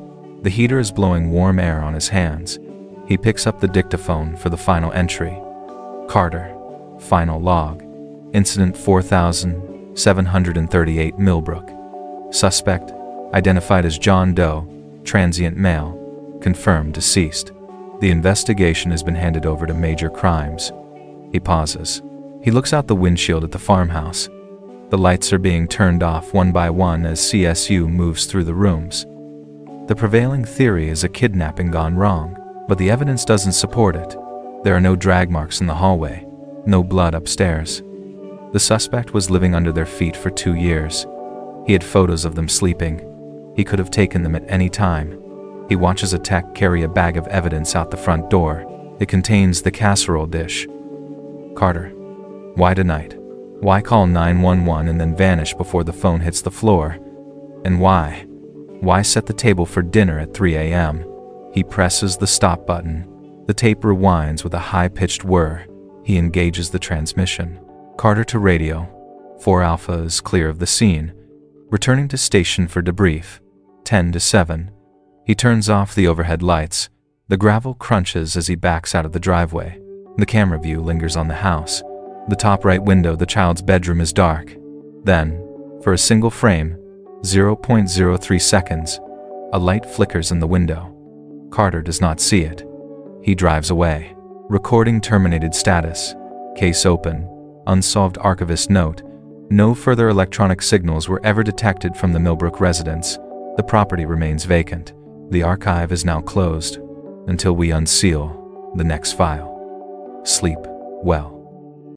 S1: The heater is blowing warm air on his hands. He picks up the dictaphone for the final entry. Carter. Final log. Incident 4738 Milbrook. Suspect. Identified as John Doe. Transient male. Confirmed deceased. The investigation has been handed over to Major Crimes. He pauses. He looks out the windshield at the farmhouse. The lights are being turned off one by one as CSU moves through the rooms. The prevailing theory is a kidnapping gone wrong, but the evidence doesn't support it. There are no drag marks in the hallway, no blood upstairs. The suspect was living under their feet for 2 years. He had photos of them sleeping. He could have taken them at any time. He watches a tech carry a bag of evidence out the front door. It contains the casserole dish. Carter. Why tonight? Why call 911 and then vanish before the phone hits the floor? And why? Why set the table for dinner at 3 a.m.? He presses the stop button. The tape rewinds with a high-pitched whir. He engages the transmission. Carter to radio. 4 Alpha is clear of the scene. Returning to station for debrief. 10 to 7. He turns off the overhead lights. The gravel crunches as he backs out of the driveway. The camera view lingers on the house. The top right window, the child's bedroom, is dark. Then, for a single frame, 0.03 seconds, a light flickers in the window. Carter does not see it. He drives away. Recording terminated status. Case open. Unsolved archivist note. No further electronic signals were ever detected from the Milbrook residence. The property remains vacant. The archive is now closed until we unseal the next file. Sleep well.